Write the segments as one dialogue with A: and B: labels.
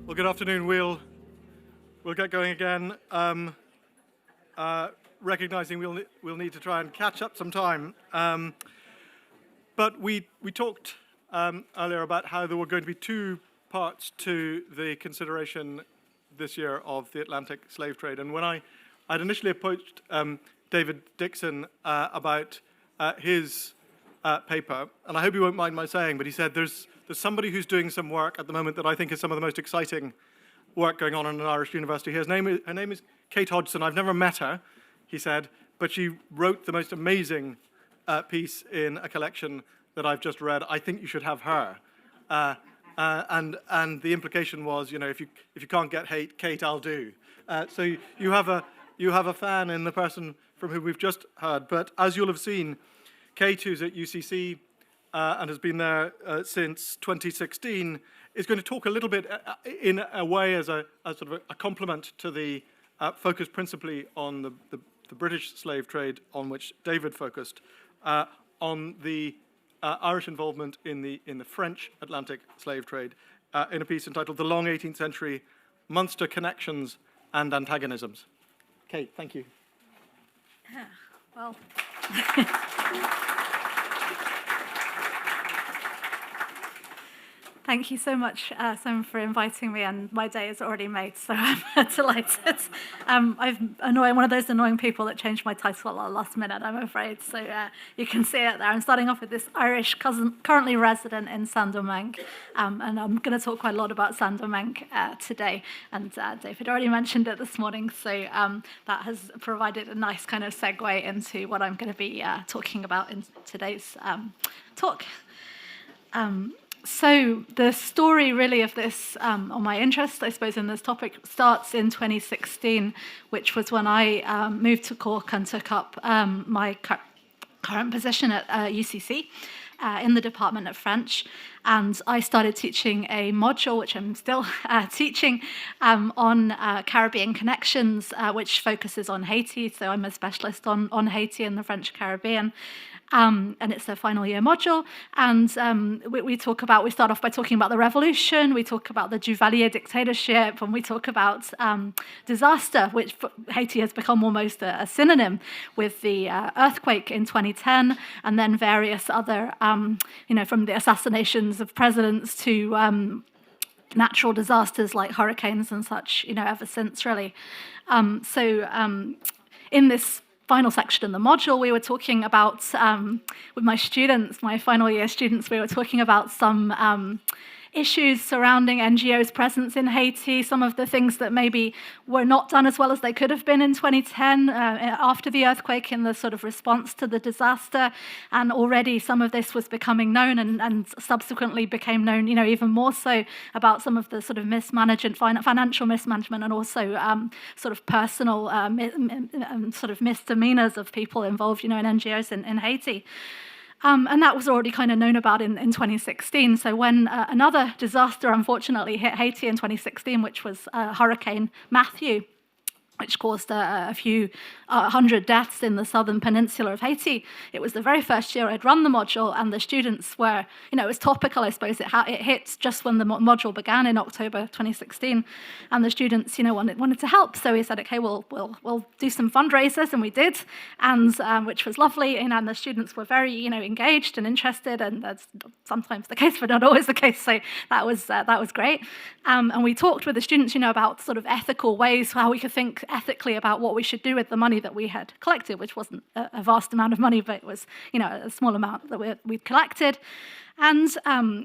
A: Well, good afternoon. We'll get going again. Recognizing we'll need to try and catch up some time. But we talked earlier about how there were going to be two parts to the consideration this year of the Atlantic slave trade. And when I'd initially approached David Dixon about his paper, and I hope you won't mind my saying, but he said there's somebody who's doing some work at the moment that I think is some of the most exciting work going on in an Irish university. Her name is Kate Hodgson. I've never met her, he said, but she wrote the most amazing piece in a collection that I've just read. I think you should have her. And the implication was, if you can't get Kate, I'll do. So you have a fan in the person from whom we've just heard. But as you'll have seen, Kate, who's at UCC and has been there since 2016, is going to talk a little bit in a way as a sort of a complement to the focus principally on the British slave trade, on which David focused, on the Irish involvement in the French Atlantic slave trade, in a piece entitled "The Long 18th Century, Munster Connections and Antagonisms." Kate, thank you.
B: Yeah, well. Thank you so much, Simon, for inviting me, and my day is already made, so I'm delighted. I'm one of those annoying people that changed my title at the last minute, I'm afraid, so you can see it there. I'm starting off with this Irish cousin, currently resident in Saint-Domingue, and I'm going to talk quite a lot about Saint-Domingue today, and David already mentioned it this morning, so that has provided a nice kind of segue into what I'm going to be talking about in today's talk. So the story really of this, or my interest, I suppose, in this topic starts in 2016, which was when I moved to Cork and took up my current position at UCC in the Department of French. And I started teaching a module, which I'm still teaching, on Caribbean connections, which focuses on Haiti. So I'm a specialist on Haiti and the French Caribbean. And it's a final year module, and we start off by talking about the revolution, we talk about the Duvalier dictatorship, and we talk about disaster, which for Haiti has become almost a synonym with the earthquake in 2010, and then various other, from the assassinations of presidents to natural disasters like hurricanes and such, ever since, really. In this final section in the module, we were talking about, with my students, my final year students, we were talking about some issues surrounding NGOs' presence in Haiti, some of the things that maybe were not done as well as they could have been in 2010 after the earthquake in the sort of response to the disaster. And already some of this was becoming known and subsequently became known, even more so about some of the sort of mismanagement, financial mismanagement, and also sort of personal sort of misdemeanors of people involved, in NGOs in Haiti. And that was already kind of known about in 2016. So when another disaster, unfortunately, hit Haiti in 2016, which was Hurricane Matthew, which caused a few hundred deaths in the southern peninsula of Haiti. It was the very first year I'd run the module, and the students were, it was topical, I suppose. It hit just when the module began in October 2016, and the students, wanted to help. So we said, okay, we'll do some fundraisers, and we did, and which was lovely. And the students were very, engaged and interested, and that's sometimes the case, but not always the case. So that was great. And we talked with the students, about sort of ethical ways, how we could think ethically about what we should do with the money that we had collected, which wasn't a vast amount of money, but it was, a small amount that we'd collected. And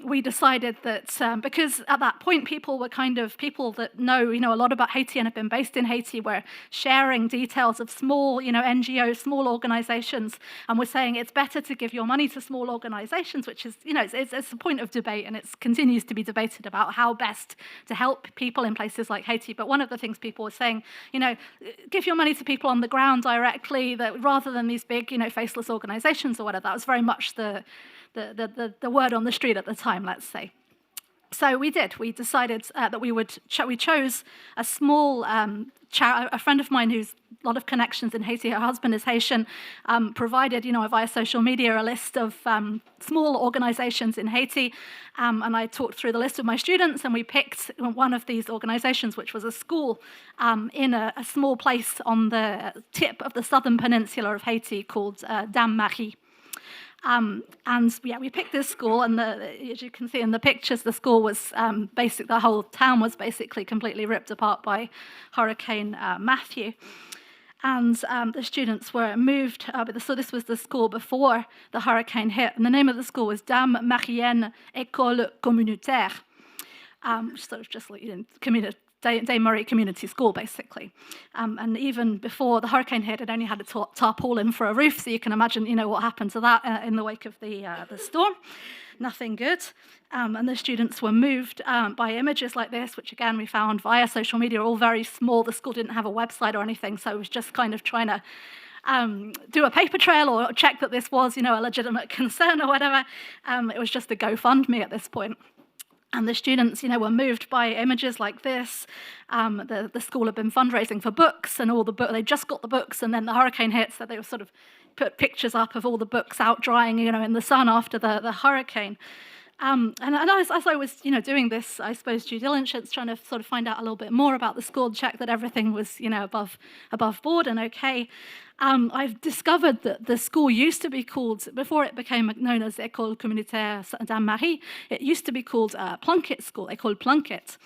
B: we decided that because at that point people that know, a lot about Haiti and have been based in Haiti were sharing details of small, NGOs, small organizations, and we're saying it's better to give your money to small organizations, which is, it's a point of debate, and it continues to be debated about how best to help people in places like Haiti. But one of the things people were saying, give your money to people on the ground directly, that rather than these big, faceless organizations or whatever. That was very much the word on the street at the time, let's say. So we did. We decided that we chose a small a friend of mine who's lot of connections in Haiti. Her husband is Haitian. Provided, via social media, a list of small organizations in Haiti. And I talked through the list with my students, and we picked one of these organizations, which was a school in a small place on the tip of the southern peninsula of Haiti called Dame Marie. We picked this school, and as you can see in the pictures, the school was the whole town was basically completely ripped apart by Hurricane Matthew. And the students were moved, so this was the school before the hurricane hit, and the name of the school was Dame Marienne École Communautaire, sort of just like Dame Marie Community School, basically. And even before the hurricane hit, it only had a tarpaulin for a roof, so you can imagine, what happened to that in the wake of the storm. Nothing good. And the students were moved by images like this, which again we found via social media, all very small. The school didn't have a website or anything, so it was just kind of trying to do a paper trail or check that this was, a legitimate concern or whatever. It was just a GoFundMe at this point. And the students, were moved by images like this. The school had been fundraising for books, and they just got the books, and then the hurricane hit, so they were sort of put pictures up of all the books out drying, in the sun after the hurricane. And as I was, doing this, I suppose, due diligence, trying to sort of find out a little bit more about the school, check that everything was, above board and okay. I've discovered that the school used to be called, before it became known as École Communautaire Dame Marie, it used to be called Plunkett School, École Plunkett.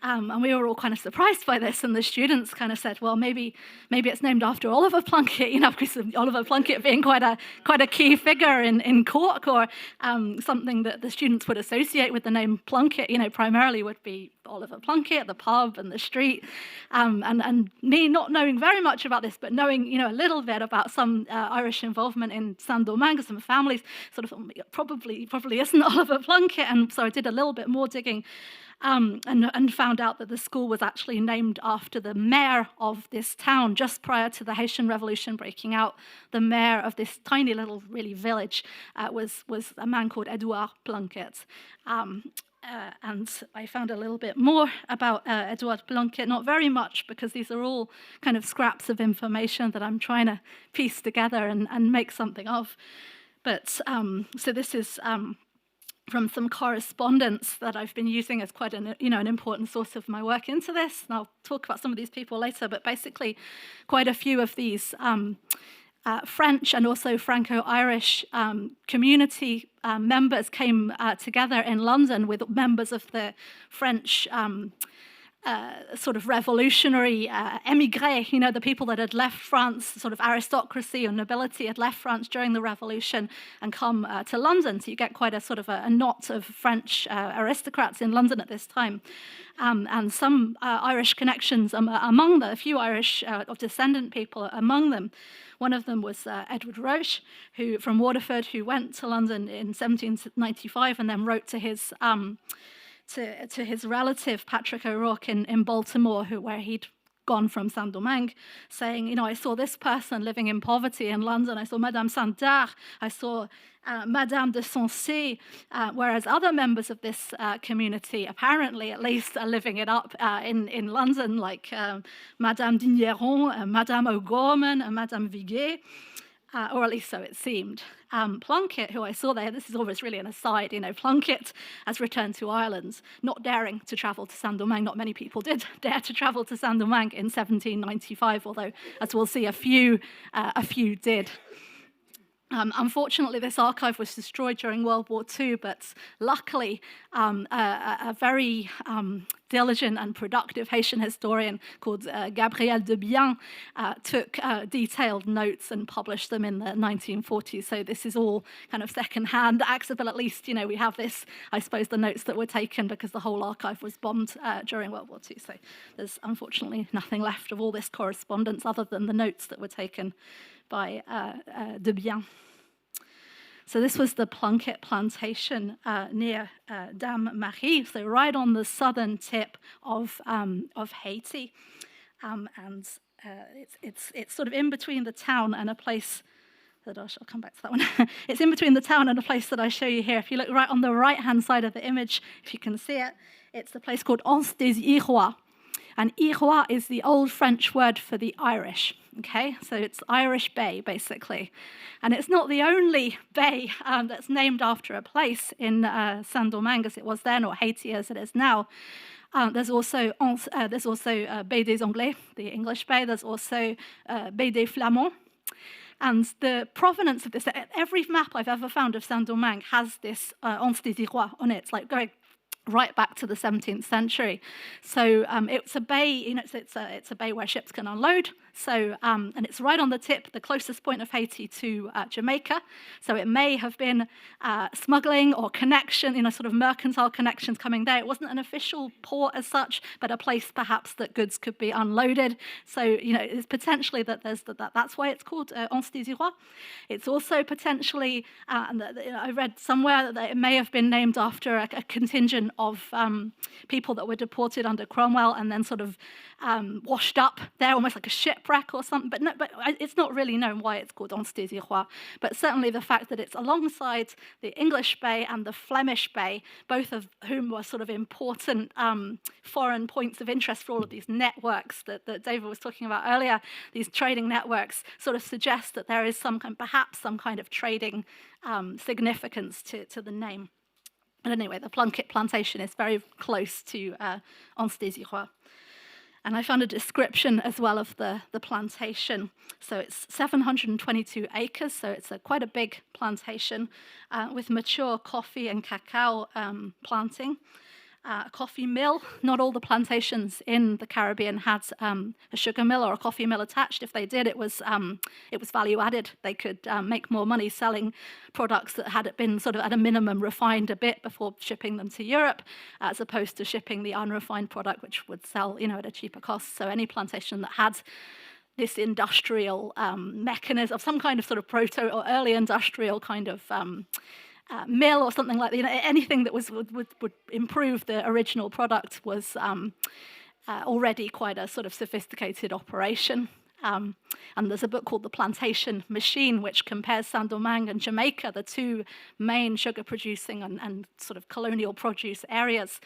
B: And we were all kind of surprised by this, and the students kind of said, well, maybe it's named after Oliver Plunkett, because of Oliver Plunkett being quite a key figure in Cork, or something that the students would associate with the name Plunkett, primarily would be Oliver Plunkett, the pub and the street. And me not knowing very much about this, but knowing, a little bit about some Irish involvement in Saint-Domingue, some families, sort of thought, probably isn't Oliver Plunkett. And so I did a little bit more digging. And found out that the school was actually named after the mayor of this town. Just prior to the Haitian Revolution breaking out, the mayor of this tiny little really village was a man called Edouard Plunkett. And I found a little bit more about Edouard Plunkett, not very much, because these are all kind of scraps of information that I'm trying to piece together and make something of. But so this is from some correspondence that I've been using as quite an important source of my work into this. And I'll talk about some of these people later, but basically quite a few of these French and also Franco-Irish community members came together in London with members of the French sort of revolutionary émigrés, the people that had left France, sort of aristocracy or nobility had left France during the revolution and come to London. So you get quite a sort of a knot of French aristocrats in London at this time. And some Irish connections among them, a few Irish of descendant people among them. One of them was Edward Roche, who from Waterford, who went to London in 1795 and then wrote to his to his relative Patrick O'Rourke in Baltimore, where he'd gone from Saint-Domingue, saying, I saw this person living in poverty in London. I saw Madame Saint-Dard. I saw Madame de Sensé, whereas other members of this community, apparently at least, are living it up in London, like Madame Digneron, Madame O'Gorman, and Madame Viguier. Or at least so it seemed. Plunkett, who I saw there, this is always really an aside, Plunkett has returned to Ireland, not daring to travel to Saint-Domingue. Not many people did dare to travel to Saint-Domingue in 1795, although, as we'll see, a few did. Unfortunately, this archive was destroyed during World War II, but luckily, a very diligent and productive Haitian historian called Gabriel de Bien took detailed notes and published them in the 1940s. So this is all kind of second-hand access, but at least, we have this, I suppose, the notes that were taken because the whole archive was bombed during World War II. So there's unfortunately nothing left of all this correspondence other than the notes that were taken by de Bien. So this was the Plunkett plantation near Dame Marie, so right on the southern tip of Haiti, and it's sort of in between the town and a place that I'll come back to that one. It's in between the town and a place that I show you here. If you look right on the right-hand side of the image, if you can see it, it's the place called Anse des Irois. And Irois is the old French word for the Irish. Okay, so it's Irish Bay, basically. And it's not the only bay that's named after a place in Saint-Domingue as it was then, or Haiti as it is now. There's also Baie des Anglais, the English Bay. There's also Baie des Flamands. And the provenance of this, every map I've ever found of Saint-Domingue has this Anse des Irois on it. It's like going right back to the 17th century. So it's a bay, it's a bay where ships can unload. So, and it's right on the tip, the closest point of Haiti to Jamaica. So it may have been smuggling or connection, sort of mercantile connections coming there. It wasn't an official port as such, but a place perhaps that goods could be unloaded. So, it's potentially that that's why it's called Anse des Irois. It's also potentially, I read somewhere that it may have been named after a contingent of people that were deported under Cromwell and then sort of washed up there, almost like a shipwreck or something. But it's not really known why it's called Anse des Irois. But certainly the fact that it's alongside the English Bay and the Flemish Bay, both of whom were sort of important foreign points of interest for all of these networks that David was talking about earlier, these trading networks sort of suggest that there is perhaps some kind of trading significance to the name. But anyway, the Plunkett plantation is very close to Anse des Irois. And I found a description as well of the plantation. So it's 722 acres, so it's quite a big plantation with mature coffee and cacao planting. A coffee mill. Not all the plantations in the Caribbean had a sugar mill or a coffee mill attached. If they did, it was value added. They could make more money selling products that had been sort of at a minimum refined a bit before shipping them to Europe, as opposed to shipping the unrefined product, which would sell, at a cheaper cost. So any plantation that had this industrial mechanism of some kind of sort of proto or early industrial kind of mill or something like that, anything that would improve the original product was already quite a sort of sophisticated operation. And there's a book called The Plantation Machine, which compares Saint-Domingue and Jamaica, the two main sugar-producing and sort of colonial produce areas.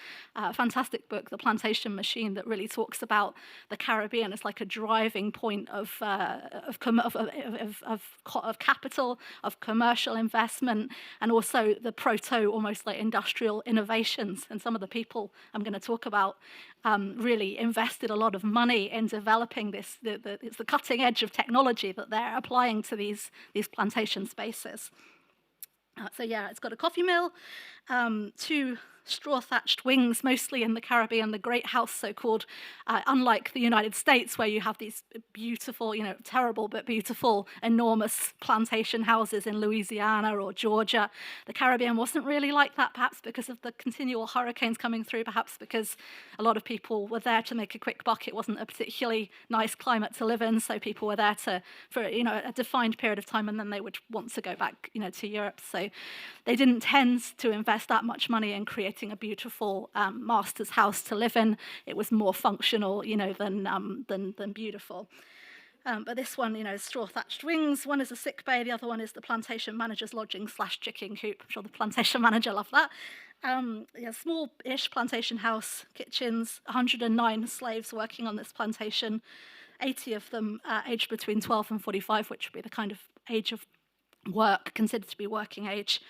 B: Fantastic book, The Plantation Machine, that really talks about the Caribbean as like a driving point of capital, of commercial investment, and also the almost like industrial innovations. And some of the people I'm going to talk about really invested a lot of money in developing this. It's the cutting edge of technology that they're applying to these plantation spaces. So yeah, it's got a coffee mill, 2 straw-thatched wings, mostly in the Caribbean, the Great House, so-called, unlike the United States, where you have these beautiful, terrible but beautiful, enormous plantation houses in Louisiana or Georgia. The Caribbean wasn't really like that, perhaps because of the continual hurricanes coming through, perhaps because a lot of people were there to make a quick buck. It wasn't a particularly nice climate to live in, so people were there for a defined period of time, and then they would want to go back, to Europe. So they didn't tend to invest that much money in creating a beautiful master's house to live in. It was more functional, than beautiful. But this one, is straw-thatched wings. One is a sick bay. The other one is the plantation manager's lodging / chicken coop. I'm sure the plantation manager loved that. Small-ish plantation house, kitchens, 109 slaves working on this plantation, 80 of them aged between 12 and 45, which would be the kind of age of work considered to be working age.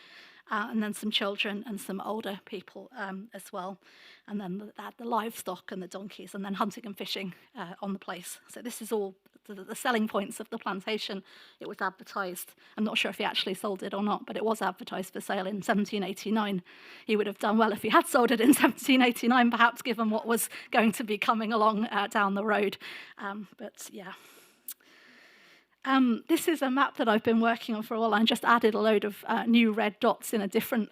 B: And then some children and some older people as well. And then the livestock and the donkeys, and then hunting and fishing on the place. So this is all the selling points of the plantation. It was advertised. I'm not sure if he actually sold it or not, but it was advertised for sale in 1789. He would have done well if he had sold it in 1789, perhaps, given what was going to be coming along down the road. But yeah. This is a map that I've been working on for a while. I just added a load of new red dots in a different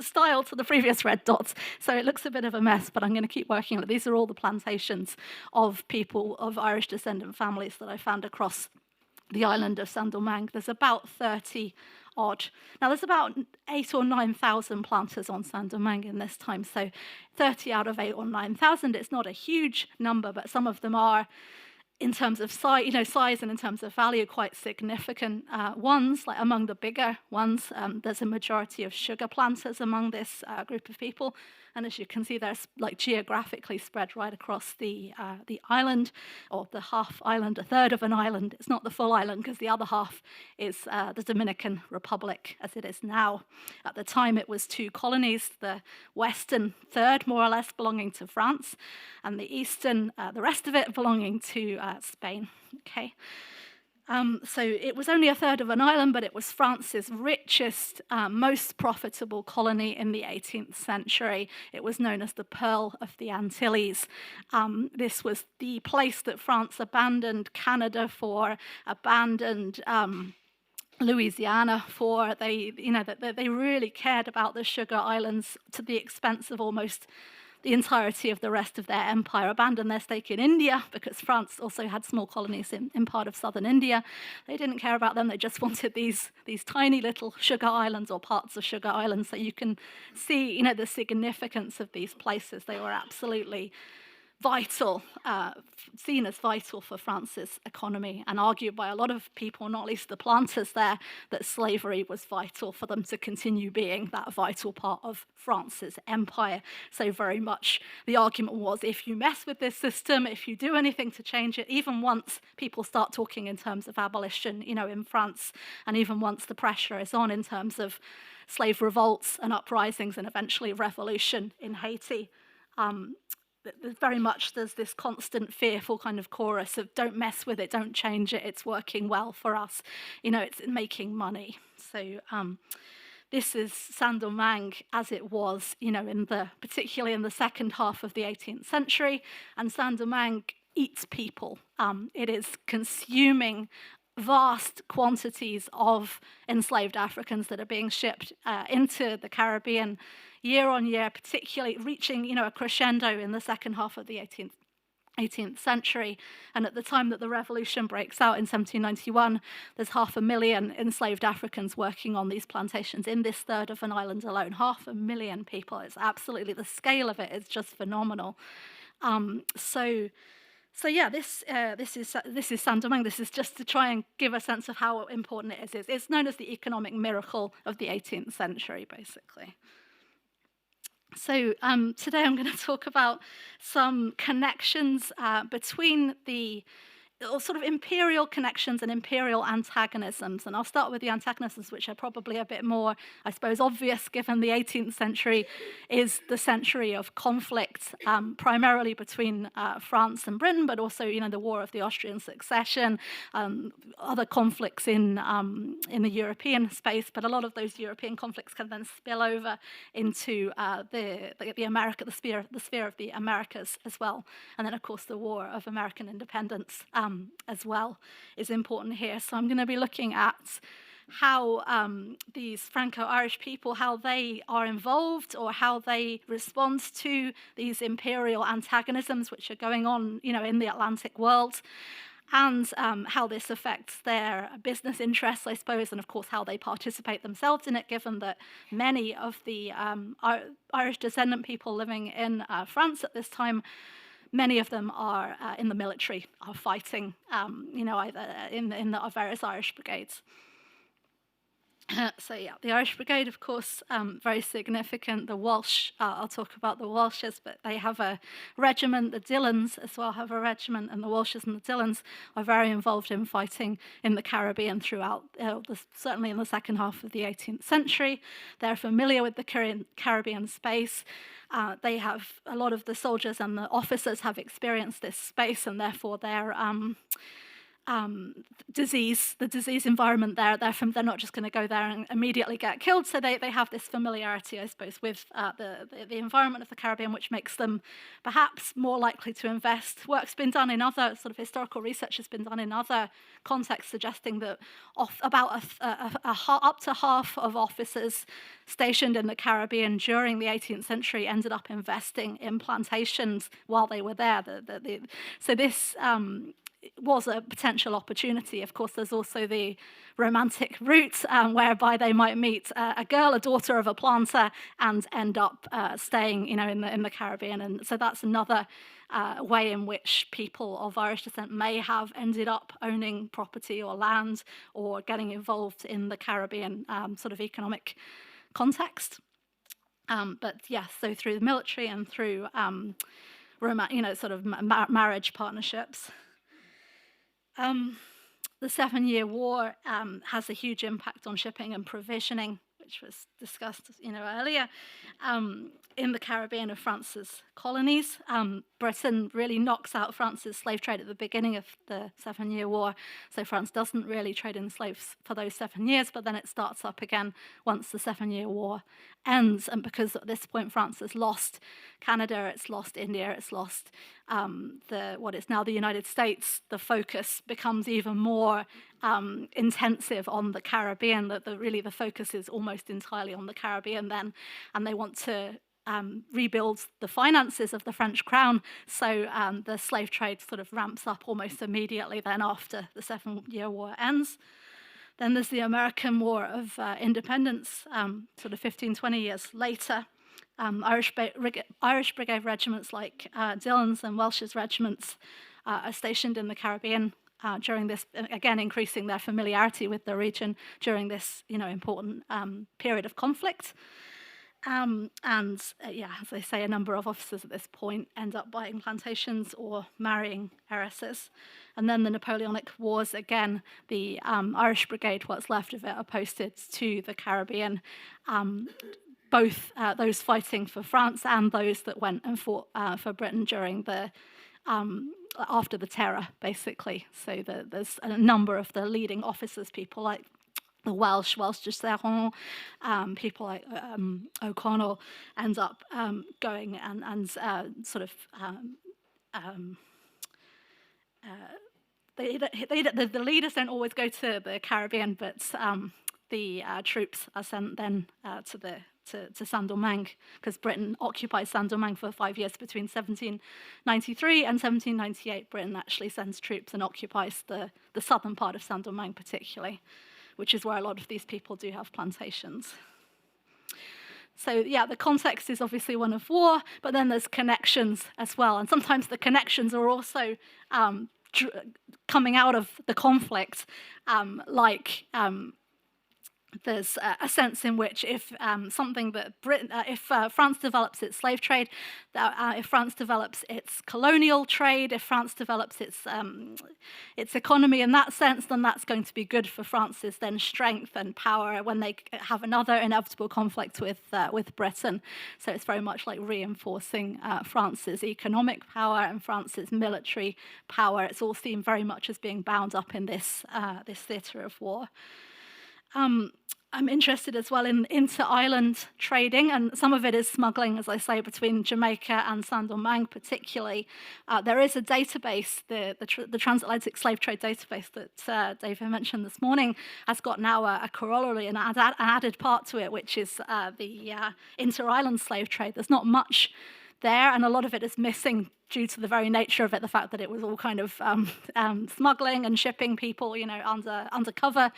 B: style to the previous red dots. So it looks a bit of a mess, but I'm going to keep working on it. These are all the plantations of people of Irish descendant families that I found across the island of Saint-Domingue. There's about 30 odd. Now, there's about 8,000 or 9,000 planters on Saint-Domingue in this time. So 30 out of 8,000 or 9,000, it's not a huge number, but some of them are, in terms of size and in terms of value, quite significant ones. Like among the bigger ones, there's a majority of sugar planters among this group of people. And as you can see, they're like geographically spread right across the island, or the half island, a third of an island. It's not the full island because the other half is the Dominican Republic as it is now. At the time, it was 2 colonies, the western third, more or less, belonging to France, and the eastern, the rest of it belonging to Spain. Okay. So it was only a third of an island, but it was France's richest, most profitable colony in the 18th century. It was known as the Pearl of the Antilles. This was the place that France abandoned Canada for, abandoned Louisiana for. They really cared about the sugar islands to the expense of almost the entirety of the rest of their empire, abandoned their stake in India because France also had small colonies in part of southern India. They didn't care about them. They just wanted these tiny little sugar islands or parts of sugar islands. So you can see, the significance of these places. They were absolutely vital, seen as vital for France's economy, and argued by a lot of people, not least the planters there, that slavery was vital for them to continue being that vital part of France's empire. So very much the argument was, if you mess with this system, if you do anything to change it, even once people start talking in terms of abolition, in France, and even once the pressure is on in terms of slave revolts and uprisings and eventually revolution in Haiti, very much there's this constant fearful kind of chorus of don't mess with it, don't change it, it's working well for us, it's making money. So this is Saint-Domingue as it was, particularly in the second half of the 18th century, and Saint-Domingue eats people. It is consuming vast quantities of enslaved Africans that are being shipped into the Caribbean year on year, particularly reaching a crescendo in the second half of the 18th century. And at the time that the revolution breaks out in 1791, there's 500,000 enslaved Africans working on these plantations in this third of an island alone. 500,000 people. It's absolutely, the scale of it is just phenomenal. So yeah, this is Saint-Domingue. This is just to try and give a sense of how important it is. It's known as the economic miracle of the 18th century, basically. So today I'm going to talk about some connections between or sort of imperial connections and imperial antagonisms. And I'll start with the antagonisms, which are probably a bit more, I suppose, obvious, given the 18th century is the century of conflict, primarily between France and Britain, but also, the War of the Austrian Succession, other conflicts in the European space. But a lot of those European conflicts can then spill over into the sphere of the Americas as well. And then, of course, the War of American Independence as well is important here. So I'm going to be looking at how these Franco-Irish people, how they are involved or how they respond to these imperial antagonisms which are going on, in the Atlantic world, and how this affects their business interests, I suppose, and of course how they participate themselves in it, given that many of the Irish descendant people living in France at this time, many of them are in the military, are fighting, either in the various Irish brigades. So yeah, the Irish Brigade, of course, very significant. The Welsh, I'll talk about the Welshes, but they have a regiment. The Dillons as well have a regiment, and the Welshes and the Dillons are very involved in fighting in the Caribbean throughout, certainly in the second half of the 18th century. They're familiar with the Caribbean space. They have, a lot of the soldiers and the officers have experienced this space, and therefore they're the disease environment there. They're not just going to go there and immediately get killed. So they have this familiarity, I suppose, with the environment of the Caribbean, which makes them perhaps more likely to invest. Work's been done in other sort of historical research has been done in other contexts, suggesting that about up to half of officers stationed in the Caribbean during the 18th century ended up investing in plantations while they were there. So this was a potential opportunity. Of course, there's also the romantic route whereby they might meet a girl, a daughter of a planter, and end up staying, in the Caribbean. And so that's another way in which people of Irish descent may have ended up owning property or land or getting involved in the Caribbean sort of economic context. But yes, so through the military and through sort of marriage partnerships. The 7 Year War has a huge impact on shipping and provisioning, which was discussed, earlier, in the Caribbean of France's colonies. Britain really knocks out France's slave trade at the beginning of the 7 Year War, so France doesn't really trade in slaves for those 7 years, but then it starts up again once the 7 Year War ends, and because at this point France has lost Canada, it's lost India, it's lost what is now the United States, the focus becomes even more intensive on the Caribbean, that really the focus is almost entirely on the Caribbean then, and they want to rebuild the finances of the French crown, so the slave trade sort of ramps up almost immediately then after the 7 Year War ends. Then there's the American War of Independence, sort of 15, 20 years later. Irish Brigade regiments like Dillon's and Welsh's regiments are stationed in the Caribbean during this, again, increasing their familiarity with the region during this, important period of conflict. As I say, a number of officers at this point end up buying plantations or marrying heiresses. And then the Napoleonic Wars, again, the Irish Brigade, what's left of it, are posted to the Caribbean, both those fighting for France and those that went and fought for Britain during the after the Terror, basically. So there's a number of the leading officers, people like the Welsh de Serron, people like O'Connell, end up going and sort of the leaders don't always go to the Caribbean, but the troops are sent then to Saint-Domingue, because Britain occupies Saint-Domingue for 5 years between 1793 and 1798. Britain actually sends troops and occupies the southern part of Saint-Domingue particularly, which is where a lot of these people do have plantations. So yeah, the context is obviously one of war, but then there's connections as well. And sometimes the connections are also coming out of the conflict, there's a sense in which if something that France develops its slave trade, if France develops its colonial trade, if France develops its economy in that sense, then that's going to be good for France's then strength and power when they have another inevitable conflict with Britain. So it's very much like reinforcing France's economic power and France's military power. It's all seen very much as being bound up in this theatre of war. I'm interested as well in inter-island trading, and some of it is smuggling, as I say, between Jamaica and Saint-Domingue particularly. There is a database, the transatlantic slave trade database that David mentioned this morning, has got now a corollary, an added part to it, which is the inter-island slave trade. There's not much there, and a lot of it is missing due to the very nature of it, the fact that it was all kind of smuggling and shipping people, under cover.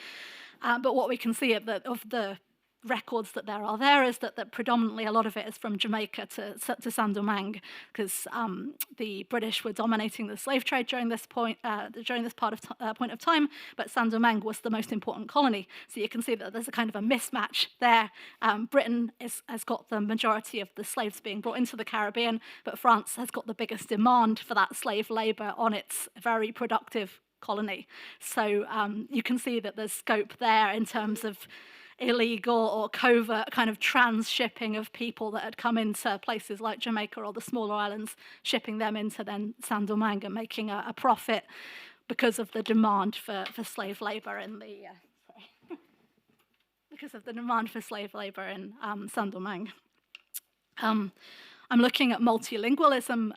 B: But what we can see of the records that there are there is that predominantly a lot of it is from Jamaica to Saint-Domingue, because the British were dominating the slave trade during this point of time, but Saint-Domingue was the most important colony. So you can see that there's a kind of a mismatch there. Britain has got the majority of the slaves being brought into the Caribbean, but France has got the biggest demand for that slave labour on its very productive colony. So you can see that there's scope there in terms of illegal or covert kind of trans-shipping of people that had come into places like Jamaica or the smaller islands, shipping them into then Saint-Domingue and making a profit because of the demand for slave labour in Saint-Domingue. I'm looking at multilingualism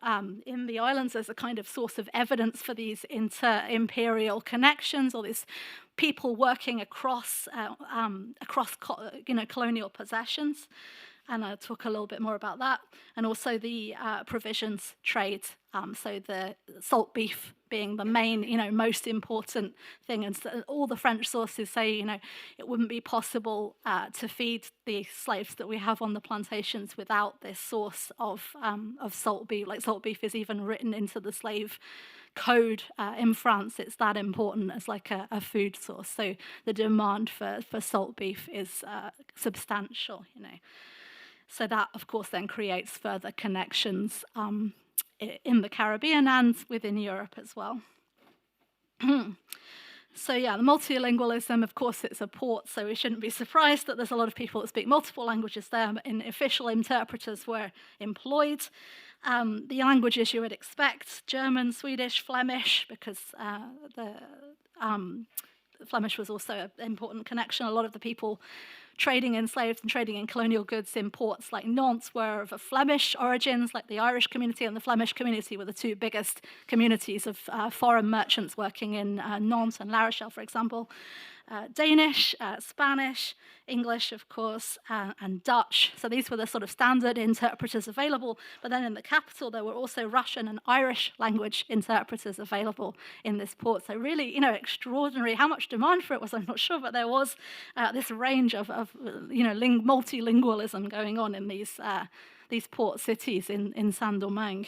B: in the islands as a kind of source of evidence for these inter-imperial connections, or these people working across colonial possessions. And I'll talk a little bit more about that. And also the provisions trade, so the salt beef being the main, most important thing. And so all the French sources say, it wouldn't be possible to feed the slaves that we have on the plantations without this source of salt beef. Like salt beef is even written into the slave code in France. It's that important as like a food source. So the demand for salt beef is substantial, So that, of course, then creates further connections in the Caribbean and within Europe as well. So yeah, the multilingualism, of course, it's a port, so we shouldn't be surprised that there's a lot of people that speak multiple languages there, and official interpreters were employed. The languages you would expect: German, Swedish, Flemish, because Flemish was also an important connection. A lot of the people trading in slaves and trading in colonial goods in ports like Nantes were of Flemish origins, like the Irish community and the Flemish community were the two biggest communities of foreign merchants working in Nantes and La Rochelle, for example. Danish, Spanish, English, of course, and Dutch. So these were the sort of standard interpreters available. But then in the capital, there were also Russian and Irish language interpreters available in this port. So really, extraordinary. How much demand for it was, I'm not sure, but there was this range of multilingualism going on in these port cities in Saint-Domingue.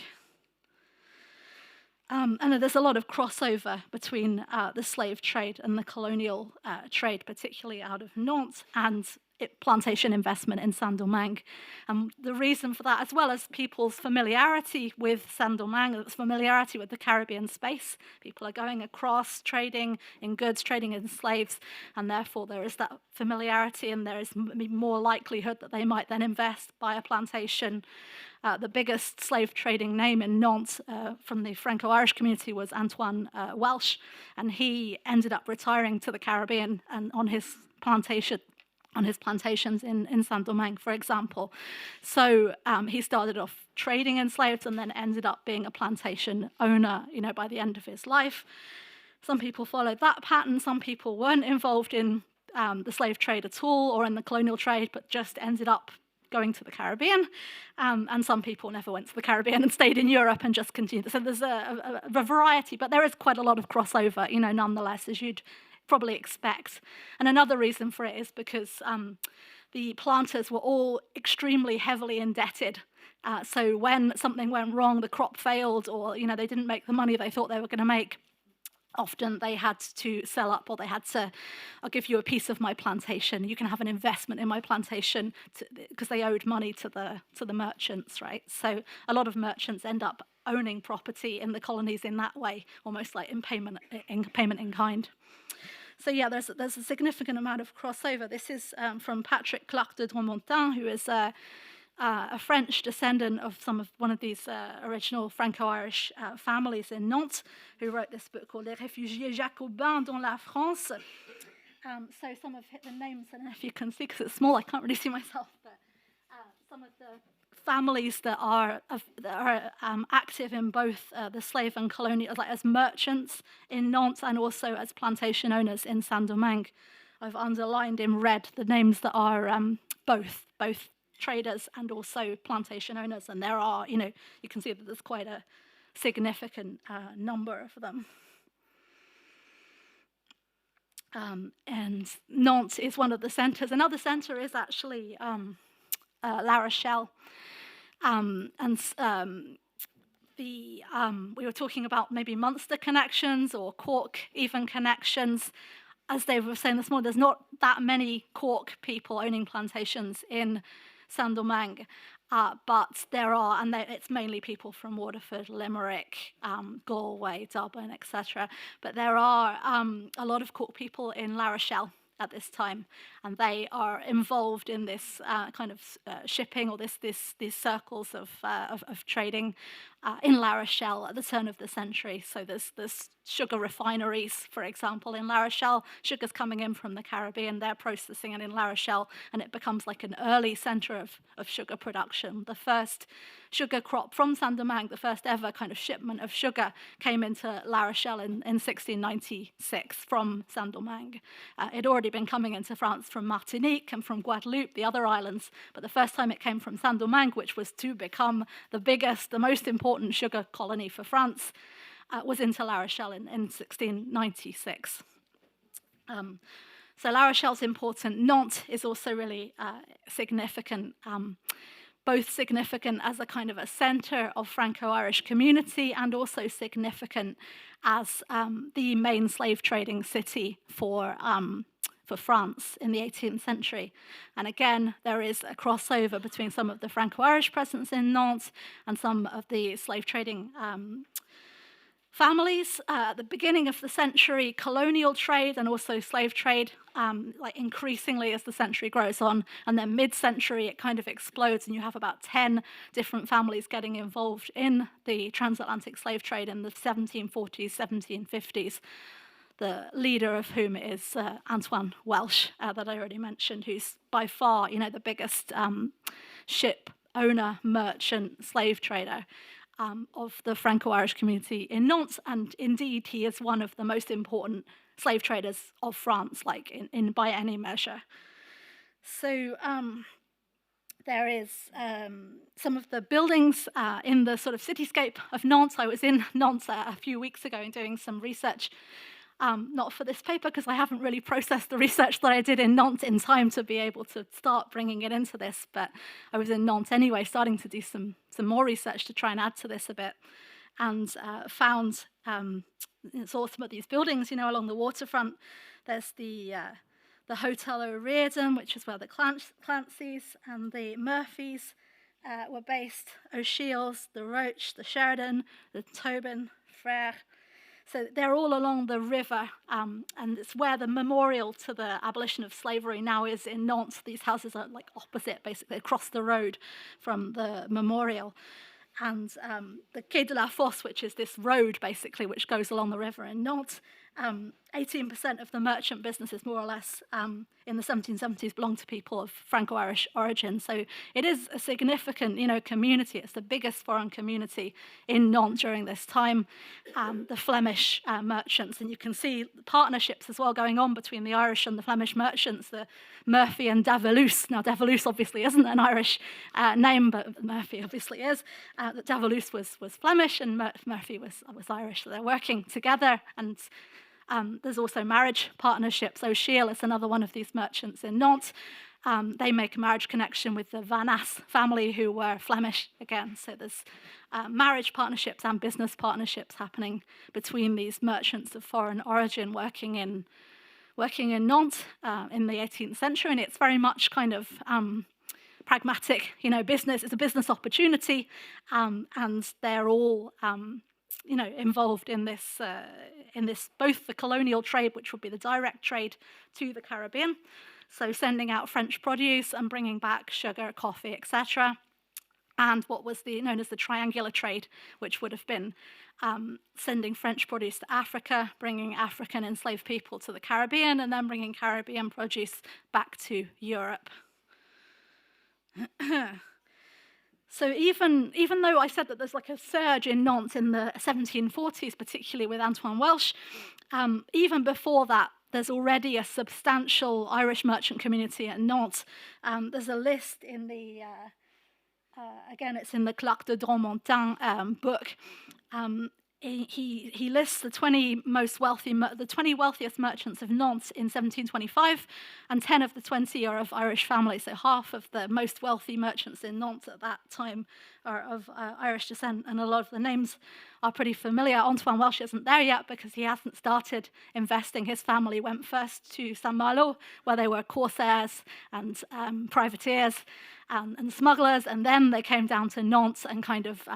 B: And there's a lot of crossover between the slave trade and the colonial trade, particularly out of Nantes, and plantation investment in Saint-Domingue. The reason for that, as well as people's familiarity with Saint-Domingue, familiarity with the Caribbean space. People are going across, trading in goods, trading in slaves, and therefore there is that familiarity, and there is more likelihood that they might then invest, buy a plantation. The biggest slave trading name in Nantes from the Franco-Irish community was Antoine Welsh, and he ended up retiring to the Caribbean and on his plantations in Saint-Domingue, for example. So he started off trading in slaves and then ended up being a plantation owner, by the end of his life. Some people followed that pattern. Some people weren't involved in the slave trade at all or in the colonial trade, but just ended up going to the Caribbean, and some people never went to the Caribbean and stayed in Europe and just continued. So there's a variety, but there is quite a lot of crossover, nonetheless, as you'd probably expect. And another reason for it is because the planters were all extremely heavily indebted. So when something went wrong, the crop failed, or they didn't make the money they thought they were going to make, often they had to sell up, or they had to, I'll give you a piece of my plantation, you can have an investment in my plantation, because they owed money to the merchants, right? So a lot of merchants end up owning property in the colonies in that way, almost like in payment in kind. So yeah, there's a significant amount of crossover. This is from Patrick Clark de Dromontin, who is a French descendant of one of these original Franco-Irish families in Nantes, who wrote this book called Les Réfugiés Jacobins dans la France. So some of the names, I don't know if you can see because it's small, I can't really see myself, but some of the families that are active in both the slave and colonial, like as merchants in Nantes and also as plantation owners in Saint-Domingue. I've underlined in red the names that are both traders and also plantation owners, and there are, you can see that there's quite a significant number of them. And Nantes is one of the centres. Another centre is actually La Rochelle. We were talking about maybe Munster connections or Cork even connections. As they were saying this morning, there's not that many Cork people owning plantations in Saint-Domingue, but there are, and it's mainly people from Waterford, Limerick, Galway, Dublin, etc. But there are a lot of Cork people in La Rochelle at this time, and they are involved in this kind of shipping, or these circles of trading in La Rochelle at the turn of the century. So there's sugar refineries, for example, in La Rochelle. Sugar's coming in from the Caribbean, they're processing it in La Rochelle, and it becomes like an early centre of sugar production. The first sugar crop from Saint-Domingue, the first ever kind of shipment of sugar, came into La Rochelle in 1696 from Saint-Domingue. It had already been coming into France from Martinique and from Guadeloupe, the other islands, but the first time it came from Saint-Domingue, which was to become the biggest, the most important sugar colony for France, was into La Rochelle in 1696. So La Rochelle's important. Nantes is also really significant, both significant as a kind of a centre of Franco-Irish community and also significant as the main slave trading city for for France in the 18th century. And again, there is a crossover between some of the Franco-Irish presence in Nantes and some of the slave trading families. At the beginning of the century, colonial trade and also slave trade, like increasingly as the century grows on, and then mid-century it kind of explodes, and you have about 10 different families getting involved in the transatlantic slave trade in the 1740s, 1750s. The leader of whom is Antoine Welsh, that I already mentioned, who's by far, the biggest ship owner, merchant, slave trader of the Franco-Irish community in Nantes, and indeed he is one of the most important slave traders of France, like in by any measure. So there is some of the buildings in the sort of cityscape of Nantes. I was in Nantes a few weeks ago and doing some research. Not for this paper, because I haven't really processed the research that I did in Nantes in time to be able to start bringing it into this, but I was in Nantes anyway, starting to do some more research to try and add to this a bit, and found saw some of these buildings, along the waterfront. There's the Hotel O'Riordan, which is where the Clancys and the Murphys were based, O'Shiel's, the Roche, the Sheridan, the Tobin, Frere. So they're all along the river, and it's where the memorial to the abolition of slavery now is in Nantes. These houses are like opposite, basically, across the road from the memorial. And the Quai de la Fosse, which is this road, basically, which goes along the river in Nantes, 18% of the merchant businesses, more or less, in the 1770s belonged to people of Franco-Irish origin. So it is a significant, community. It's the biggest foreign community in Nantes during this time. The Flemish merchants, and you can see partnerships as well going on between the Irish and the Flemish merchants, the Murphy and Davalus. Now, Davalus obviously isn't an Irish name, but Murphy obviously is. That Davalus was Flemish and Murphy was Irish. So they're working together, and there's also marriage partnerships. O'Shiel is another one of these merchants in Nantes. They make a marriage connection with the Van Ass family, who were Flemish again. So there's marriage partnerships and business partnerships happening between these merchants of foreign origin working in Nantes in the 18th century. And it's very much kind of pragmatic, business. It's a business opportunity, and they're all involved in this, both the colonial trade, which would be the direct trade to the Caribbean, so sending out French produce and bringing back sugar, coffee, etc., and what was known as the triangular trade, which would have been sending French produce to Africa, bringing African enslaved people to the Caribbean, and then bringing Caribbean produce back to Europe. So even though I said that there's like a surge in Nantes in the 1740s, particularly with Antoine Welsh, even before that, there's already a substantial Irish merchant community at Nantes. There's a list in the, again, it's in the Clark de Dromontin book. He lists the 20 wealthiest merchants of Nantes in 1725, and 10 of the 20 are of Irish families. So half of the most wealthy merchants in Nantes at that time are of Irish descent, and a lot of the names are pretty familiar. Antoine Welsh isn't there yet because he hasn't started investing. His family went first to Saint-Malo, where they were corsairs and privateers and smugglers, and then they came down to Nantes and kind of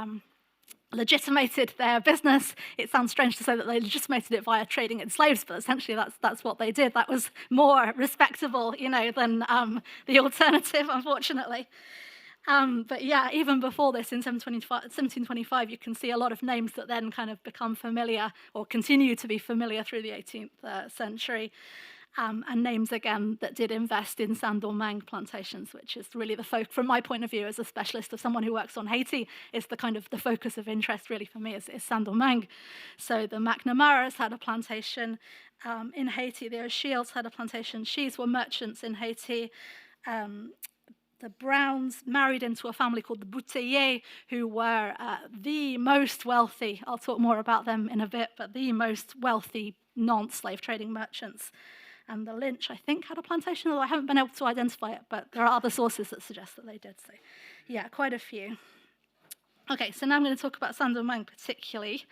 B: legitimated their business. It sounds strange to say that they legitimated it via trading in slaves, but essentially that's what they did. That was more respectable, than the alternative, unfortunately. But yeah, even before this, in 1725, you can see a lot of names that then kind of become familiar or continue to be familiar through the 18th century. And names, again, that did invest in Saint-Domingue plantations, which is really the focus, from my point of view as a specialist of someone who works on Haiti, is the kind of the focus of interest really for me is Saint-Domingue. So the McNamaras had a plantation in Haiti. The O'Shields had a plantation. She's were merchants in Haiti. The Browns married into a family called the Bouteillers, who were the most wealthy, I'll talk more about them in a bit, but the most wealthy non-slave trading merchants. And the Lynch, I think, had a plantation, although I haven't been able to identify it, but there are other sources that suggest that they did. So, yeah, quite a few. Okay, so now I'm going to talk about Saint-Domingue particularly.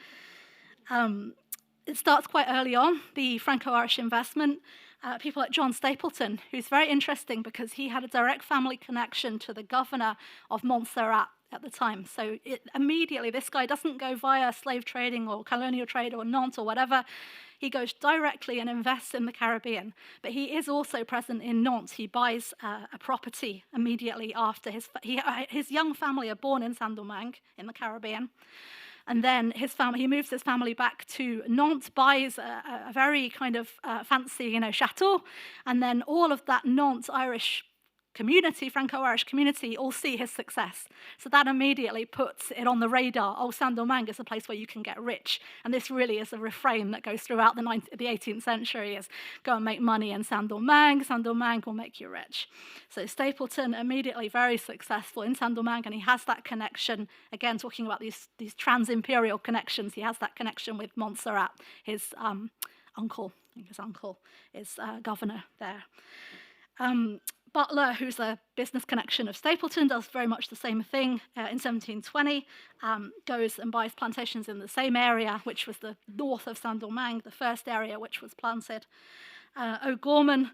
B: It starts quite early on, the Franco-Irish investment. people like John Stapleton, who's very interesting because he had a direct family connection to the governor of Munster at the time. So immediately, this guy doesn't go via slave trading or colonial trade or Nantes or whatever. He goes directly and invests in the Caribbean. But he is also present in Nantes. He buys a property immediately after his young family are born in Saint-Domingue in the Caribbean. And then he moves his family back to Nantes, buys a very kind of fancy, chateau, and then all of that Nantes Irish community, Franco-Irish community, all see his success. So that immediately puts it on the radar. Oh, Saint-Domingue is a place where you can get rich. And this really is a refrain that goes throughout the 18th century is go and make money in Saint-Domingue. Saint-Domingue will make you rich. So Stapleton immediately very successful in Saint-Domingue, and he has that connection, again, talking about these trans-imperial connections. He has that connection with Montserrat, his uncle. I think his uncle is governor there. Butler, who's a business connection of Stapleton, does very much the same thing in 1720, goes and buys plantations in the same area, which was the north of Saint-Domingue, the first area which was planted. O'Gorman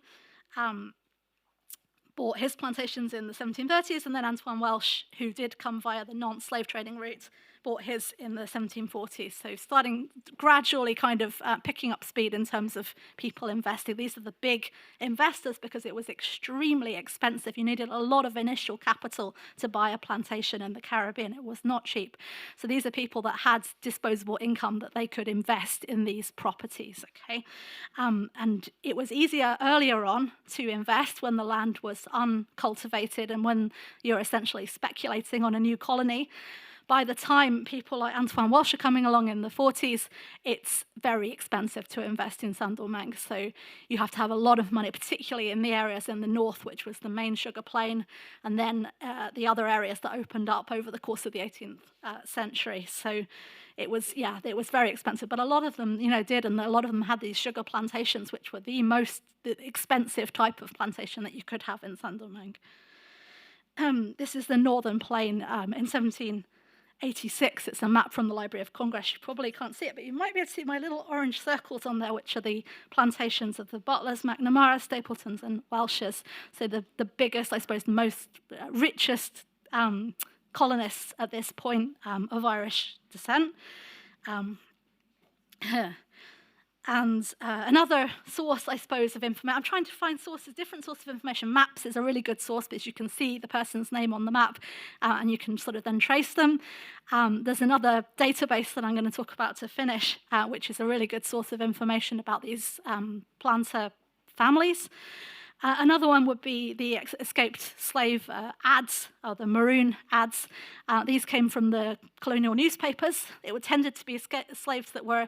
B: bought his plantations in the 1730s, and then Antoine Welsh, who did come via the Nantes slave trading route, bought his in the 1740s. So starting gradually kind of picking up speed in terms of people investing. These are the big investors because it was extremely expensive. You needed a lot of initial capital to buy a plantation in the Caribbean. It was not cheap. So these are people that had disposable income that they could invest in these properties, okay? And it was easier earlier on to invest when the land was uncultivated and when you're essentially speculating on a new colony. By the time people like Antoine Welsh are coming along in the 40s, it's very expensive to invest in Saint-Domingue. So you have to have a lot of money, particularly in the areas in the north, which was the main sugar plain, and then the other areas that opened up over the course of the 18th century. So it was very expensive. But a lot of them, did, and a lot of them had these sugar plantations, which were the most expensive type of plantation that you could have in Saint-Domingue. This is the northern plain in 1786. It's a map from the Library of Congress. You probably can't see it, but you might be able to see my little orange circles on there, which are the plantations of the Butlers, McNamara, Stapletons, and Welshes. So the biggest, I suppose, most richest colonists at this point of Irish descent. And another source, I suppose, of information, I'm trying to find different sources of information. Maps is a really good source because you can see the person's name on the map and you can sort of then trace them. There's another database that I'm going to talk about to finish, which is a really good source of information about these planter families. Another one would be the escaped slave ads, or the maroon ads. These came from the colonial newspapers. It tended to be slaves that were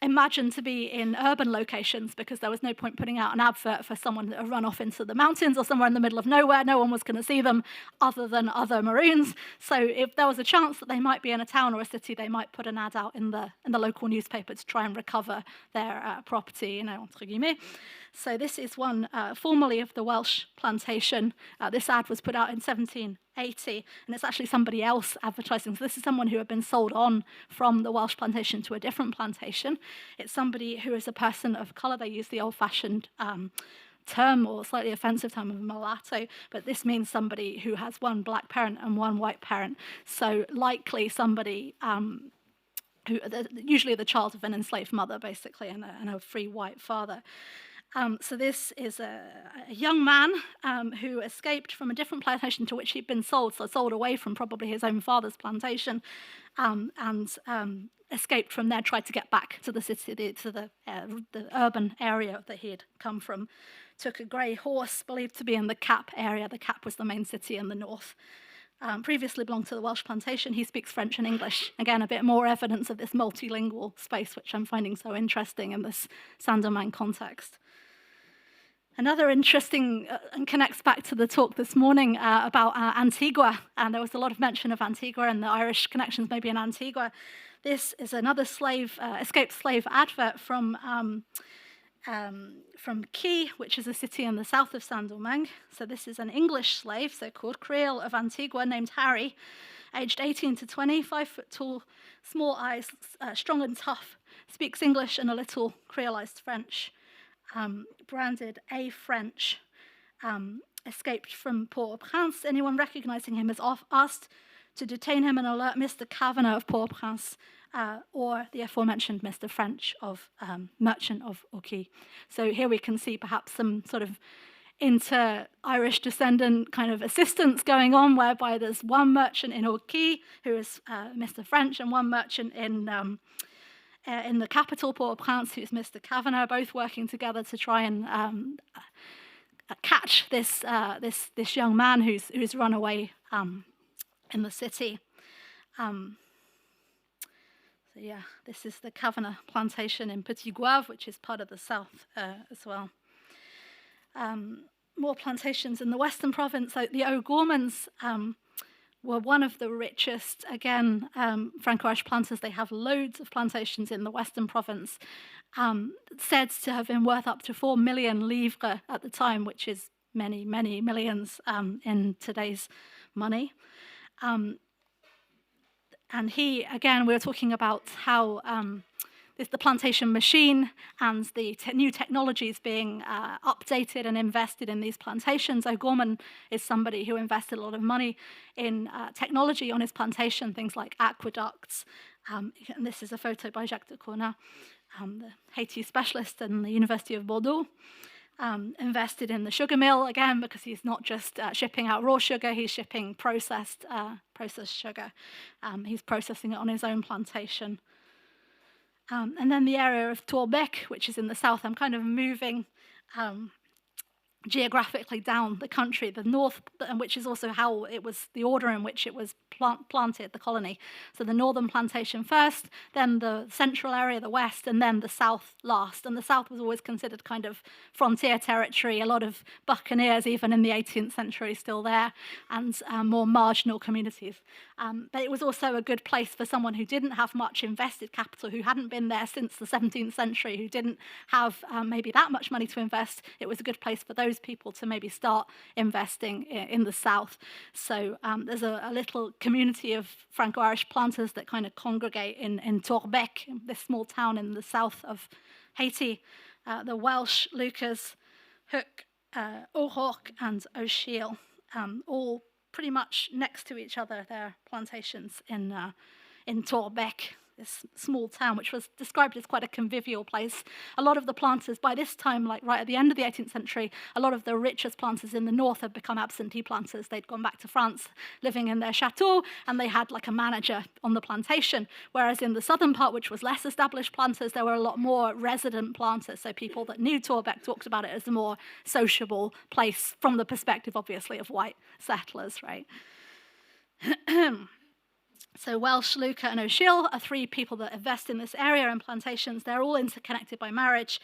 B: imagined to be in urban locations because there was no point putting out an advert for someone to run off into the mountains or somewhere in the middle of nowhere. No one was going to see them other than other Maroons. So if there was a chance that they might be in a town or a city, they might put an ad out in the local newspaper to try and recover their property, entre guillemets. So this is one formerly of the Welsh plantation. This ad was put out in 1780, and it's actually somebody else advertising. So this is someone who had been sold on from the Welsh plantation to a different plantation. It's somebody who is a person of colour. They use the old-fashioned term or slightly offensive term of mulatto, but this means somebody who has one black parent and one white parent. So likely somebody who usually the child of an enslaved mother, basically, and a free white father. So this is a young man who escaped from a different plantation to which he'd been sold, so sold away from probably his own father's plantation, and escaped from there, tried to get back to the city, to the urban area that he had come from. Took a grey horse, believed to be in the Cap area. The Cap was the main city in the north. Previously belonged to the Welsh plantation. He speaks French and English. Again, a bit more evidence of this multilingual space, which I'm finding so interesting in this Saint-Domingue context. Another interesting, and connects back to the talk this morning about Antigua, and there was a lot of mention of Antigua and the Irish connections maybe in Antigua. This is another escaped slave advert from Key, which is a city in the south of Saint-Domingue. So this is an English slave, so called Creole of Antigua, named Harry, aged 18 to 20, 5 foot tall, small eyes, strong and tough, speaks English and a little creolized French. branded a French, escaped from Port-au-Prince. Anyone recognizing him is asked to detain him and alert Mr. Kavanagh of Port-au-Prince or the aforementioned Mr. French of Merchant of Orkney. So here we can see perhaps some sort of inter-Irish descendant kind of assistance going on, whereby there's one merchant in Orkney who is Mr. French, and one merchant in the capital, Port-au-Prince, who's Mr. Kavanagh, both working together to try and catch this young man who's run away in the city. So yeah, this is the Kavanagh plantation in Petit Goave, which is part of the south as well. More plantations in the Western Province. So the O'Gormans were one of the richest, again, Franco-Irish planters. They have loads of plantations in the Western Province, said to have been worth up to 4 million livres at the time, which is many, many millions in today's money. And he, again, we were talking about how the plantation machine and the new technologies being updated and invested in these plantations. O'Gorman is somebody who invested a lot of money in technology on his plantation, things like aqueducts. And this is a photo by Jacques de Corna, the Haiti specialist in the University of Bordeaux. Invested in the sugar mill, again, because he's not just shipping out raw sugar, he's shipping processed sugar. He's processing it on his own plantation. And then the area of Tourbec, which is in the south. I'm kind of moving geographically down the country, the north, which is also how it was, the order in which it was planted, the colony. So the northern plantation first, then the central area, the west, and then the south last. And the south was always considered kind of frontier territory, a lot of buccaneers, even in the 18th century, still there, and more marginal communities. But it was also a good place for someone who didn't have much invested capital, who hadn't been there since the 17th century, who didn't have maybe that much money to invest. It was a good place for those people to maybe start investing in the south. So there's a little community of Franco-Irish planters that kind of congregate in Tourbec, this small town in the south of Haiti. The Welsh, Lucas, Hook, O'Rourke, and O'Shiel, all pretty much next to each other, their plantations in Tourbec, this small town, which was described as quite a convivial place. A lot of the planters, by this time, like right at the end of the 18th century, a lot of the richest planters in the north had become absentee planters. They'd gone back to France, living in their chateau, and they had like a manager on the plantation. Whereas in the southern part, which was less established planters, there were a lot more resident planters. So people that knew Tourbec talked about it as a more sociable place from the perspective, obviously, of white settlers, right? So Welsh, Luca, and O'Shiel are three people that invest in this area and plantations. They're all interconnected by marriage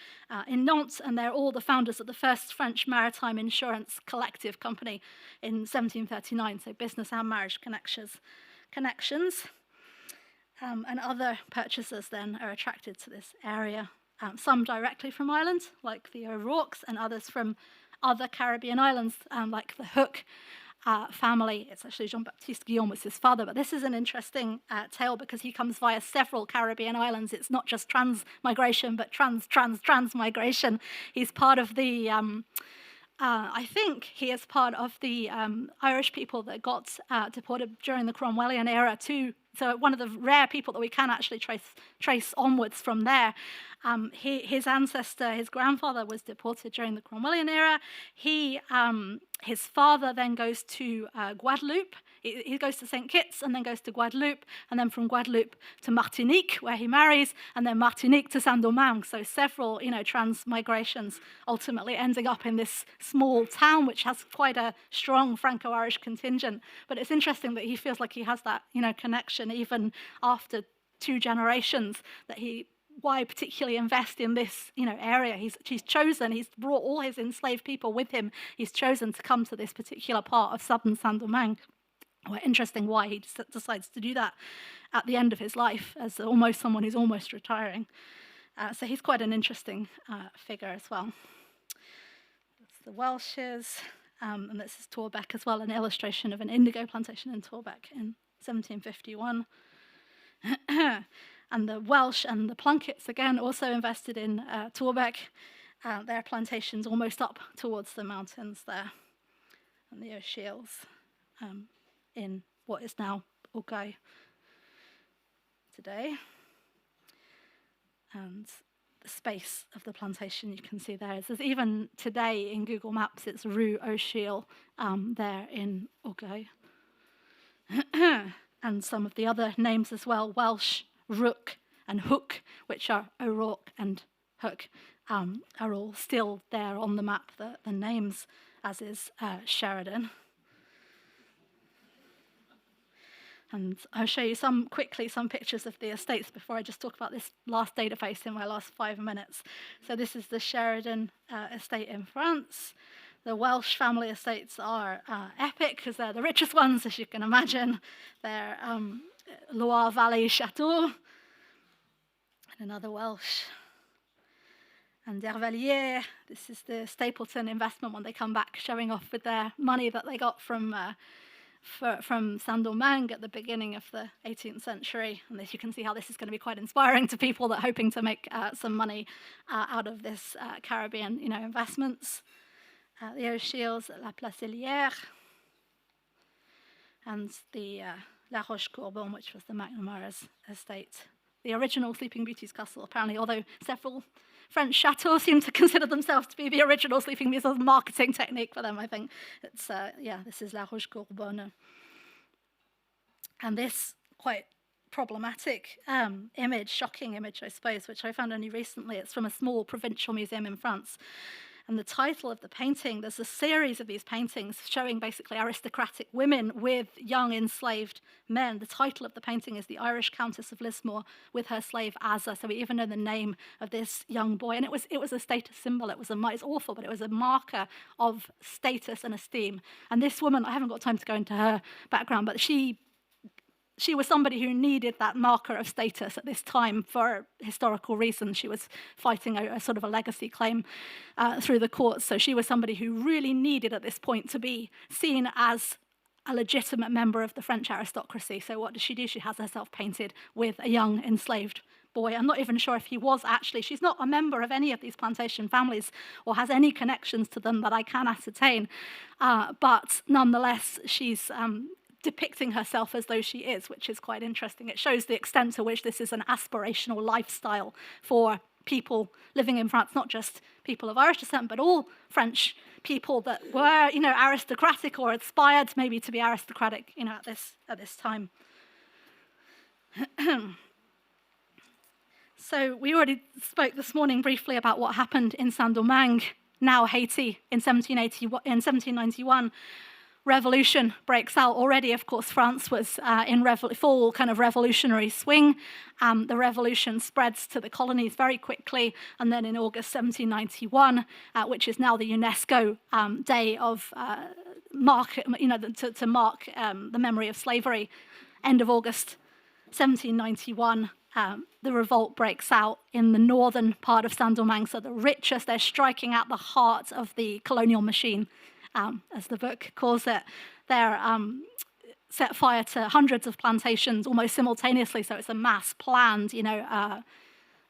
B: in Nantes, and they're all the founders of the first French maritime insurance collective company in 1739, so business and marriage connections. And other purchasers then are attracted to this area, some directly from Ireland, like the O'Rourkes, and others from other Caribbean islands, like the Hook family. It's actually Jean-Baptiste Guillaume was his father, but this is an interesting tale because he comes via several Caribbean islands. It's not just trans-migration, but trans-migration. He's part of the, I think he is part of the Irish people that got deported during the Cromwellian era too. So one of the rare people that we can actually trace onwards from there. His ancestor, his grandfather, was deported during the Cromwellian era. His father then goes to Guadeloupe. He goes to St. Kitts and then goes to Guadeloupe, and then from Guadeloupe to Martinique, where he marries, and then Martinique to Saint-Domingue. So several, transmigrations, ultimately ending up in this small town, which has quite a strong Franco-Irish contingent. But it's interesting that he feels like he has that, connection even after 2 generations. Why particularly invest in this, area? He's brought all his enslaved people with him. He's chosen to come to this particular part of southern Saint-Domingue. Well, interesting why he decides to do that at the end of his life as almost someone who's almost retiring. So he's quite an interesting figure as well. That's the Welshes, and this is Tourbec as well, an illustration of an indigo plantation in Tourbec in 1751. And the Welsh and the Plunketts, again, also invested in Tourbec. their plantations almost up towards the mountains there, and the O'Shiels in what is now Uruguay today. And the space of the plantation you can see there. There's even today in Google Maps, it's Rue O'Shiel there in Uruguay. And some of the other names as well, Welsh, Rook, and Hook, which are O'Rourke and Hook, are all still there on the map, the names, as is Sheridan. And I'll show you quickly some pictures of the estates before I just talk about this last database in my last 5 minutes. So this is the Sheridan estate in France. The Welsh family estates are epic because they're the richest ones, as you can imagine. They're Loire Valley Chateau, and another Welsh. And Dervalier, this is the Stapleton investment when they come back, showing off with their money that they got from Saint-Domingue at the beginning of the 18th century. And you can see how this is going to be quite inspiring to people that are hoping to make some money out of this Caribbean, investments. The O'Shiels at La Placelière, and the La Roche-Courbon, which was the McNamara's estate. The original Sleeping Beauty's castle, apparently, although several French chateaux seem to consider themselves to be the original Sleeping Beauty, as a marketing technique for them, I think. It's, this is La Roche-Courbon. And this quite problematic image, shocking image, I suppose, which I found only recently. It's from a small provincial museum in France. And the title of the painting, there's a series of these paintings showing basically aristocratic women with young enslaved men. The title of the painting is The Irish Countess of Lismore with her slave Asa. So we even know the name of this young boy. And it was a status symbol. It's awful, but it was a marker of status and esteem. And this woman, I haven't got time to go into her background, but she was somebody who needed that marker of status at this time for historical reasons. She was fighting a sort of a legacy claim through the courts. So she was somebody who really needed at this point to be seen as a legitimate member of the French aristocracy. So what does she do? She has herself painted with a young enslaved boy. I'm not even sure if he was actually. She's not a member of any of these plantation families or has any connections to them that I can ascertain. But nonetheless, she's depicting herself as though she is, which is quite interesting. It shows the extent to which this is an aspirational lifestyle for people living in France, not just people of Irish descent, but all French people that were, aristocratic or aspired maybe to be aristocratic, at this time. So we already spoke this morning briefly about what happened in Saint-Domingue, now Haiti, in 1791. Revolution breaks out already. Of course, France was in full kind of revolutionary swing. The revolution spreads to the colonies very quickly, and then in August 1791, which is now the UNESCO day of to mark the memory of slavery, end of August 1791. The revolt breaks out in the northern part of Saint-Domingue, so the richest. They're striking at the heart of the colonial machine. As the book calls it. They're set fire to hundreds of plantations almost simultaneously, so it's a mass planned,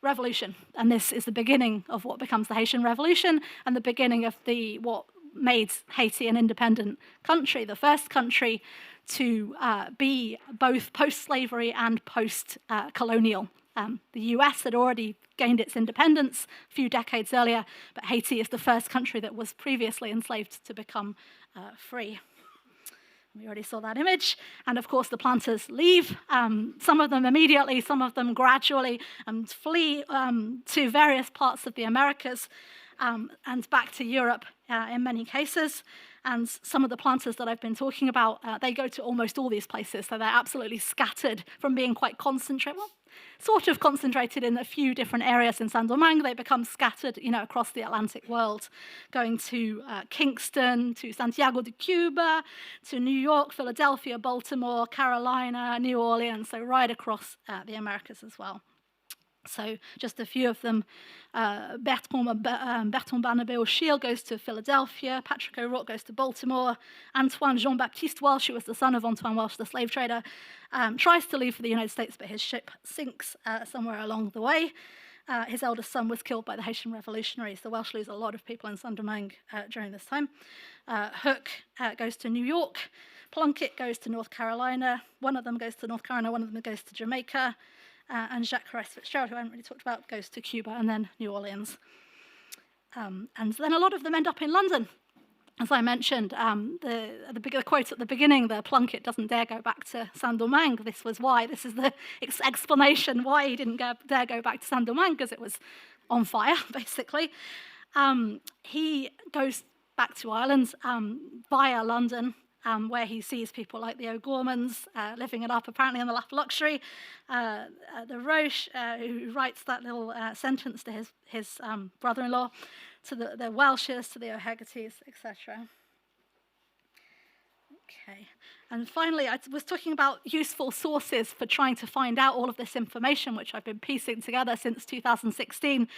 B: revolution. And this is the beginning of what becomes the Haitian Revolution and the beginning of what made Haiti an independent country, the first country to be both post-slavery and post-colonial. The US had already gained its independence a few decades earlier, but Haiti is the first country that was previously enslaved to become free. We already saw that image. And of course, the planters leave, some of them immediately, some of them gradually, and flee to various parts of the Americas and back to Europe in many cases. And some of the planters that I've been talking about, they go to almost all these places. So they're absolutely scattered from being quite concentrated. Well, sort of concentrated in a few different areas in Saint-Domingue. They become scattered, across the Atlantic world, going to Kingston, to Santiago de Cuba, to New York, Philadelphia, Baltimore, Carolina, New Orleans, so right across the Americas as well. So just a few of them. Bertrand Barnabé O'Shiel goes to Philadelphia. Patrick O'Rourke goes to Baltimore. Antoine Jean-Baptiste Welsh, who was the son of Antoine Welsh, the slave trader, tries to leave for the United States, but his ship sinks somewhere along the way. His eldest son was killed by the Haitian revolutionaries. The Welsh lose a lot of people in Saint-Domingue during this time. Hook goes to New York. Plunkett goes to North Carolina. One of them goes to North Carolina, one of them goes to Jamaica. And Jacques Rice Fitzgerald, who I haven't really talked about, goes to Cuba and then New Orleans. And then a lot of them end up in London. As I mentioned, the quote at the beginning, the Plunkett doesn't dare go back to Saint-Domingue. This was why. This is the explanation why he didn't dare go back to Saint-Domingue, because it was on fire, basically. He goes back to Ireland via London, where he sees people like the O'Gormans living it up, apparently in the lap of luxury. The Roche, who writes that little sentence to his brother-in-law, to the Welshes, to the O'Hegartys, etc. Okay. And finally, I was talking about useful sources for trying to find out all of this information, which I've been piecing together since 2016.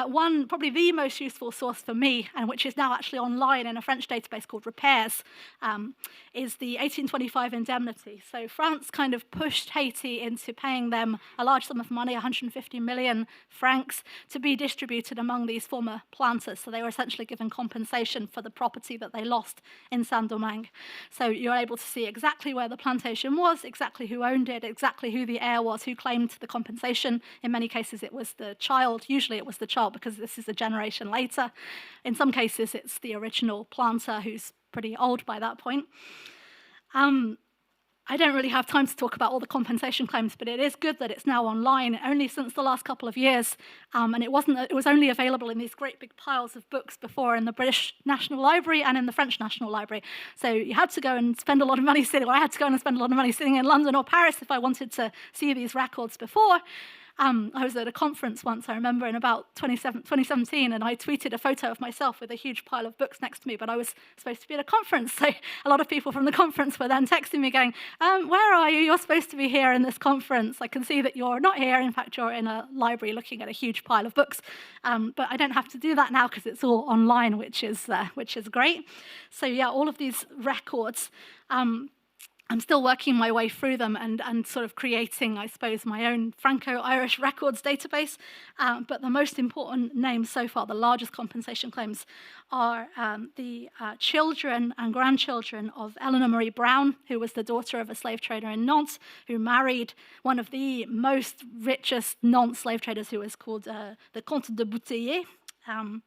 B: One, probably the most useful source for me, and which is now actually online in a French database called Repairs, is the 1825 indemnity. So France kind of pushed Haiti into paying them a large sum of money, 150 million francs, to be distributed among these former planters. So they were essentially given compensation for the property that they lost in Saint-Domingue. So you're able to see exactly where the plantation was, exactly who owned it, exactly who the heir was, who claimed the compensation. In many cases, it was the child. Usually it was the child, because this is a generation later. In some cases, it's the original planter who's pretty old by that point. I don't really have time to talk about all the compensation claims, but it is good that it's now online, only since the last couple of years. And it was only available in these great big piles of books before in the British National Library and in the French National Library. So you had to go and spend a lot of money sitting, or I had to go and spend a lot of money sitting in London or Paris if I wanted to see these records before. I was at a conference once, I remember, in about 2017, and I tweeted a photo of myself with a huge pile of books next to me, but I was supposed to be at a conference. So a lot of people from the conference were then texting me going, where are you? You're supposed to be here in this conference. I can see that you're not here. In fact, you're in a library looking at a huge pile of books. But I don't have to do that now because it's all online, which is great. So yeah, all of these records, I'm still working my way through them and sort of creating, I suppose, my own Franco-Irish records database. But the most important names so far, the largest compensation claims, are the children and grandchildren of Eleanor Marie Brown, who was the daughter of a slave trader in Nantes, who married one of the most richest Nantes slave traders, who was called the Comte de Bouteiller. And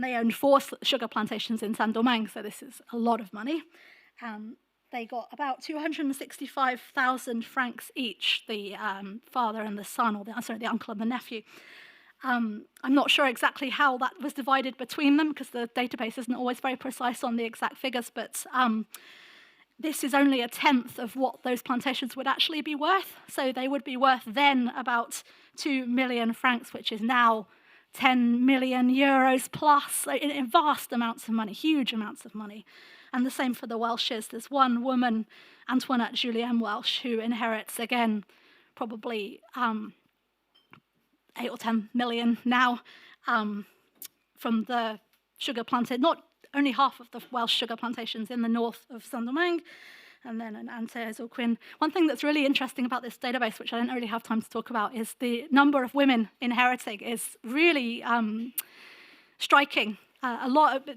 B: they owned 4 sugar plantations in Saint-Domingue, so this is a lot of money. They got about 265,000 francs each, the father and the son, or the uncle and the nephew. I'm not sure exactly how that was divided between them, because the database isn't always very precise on the exact figures, but this is only a tenth of what those plantations would actually be worth. So they would be worth then about 2 million francs, which is now 10 million euros plus, in vast amounts of money, huge amounts of money. And the same for the Welshes. There's one woman, Antoinette Julienne Welsh, who inherits, again, probably 8 or 10 million now from the sugar plantation, not only half of the Welsh sugar plantations in the north of Saint-Domingue, and then an Antagonisms. One thing that's really interesting about this database, which I don't really have time to talk about, is the number of women inheriting is really striking.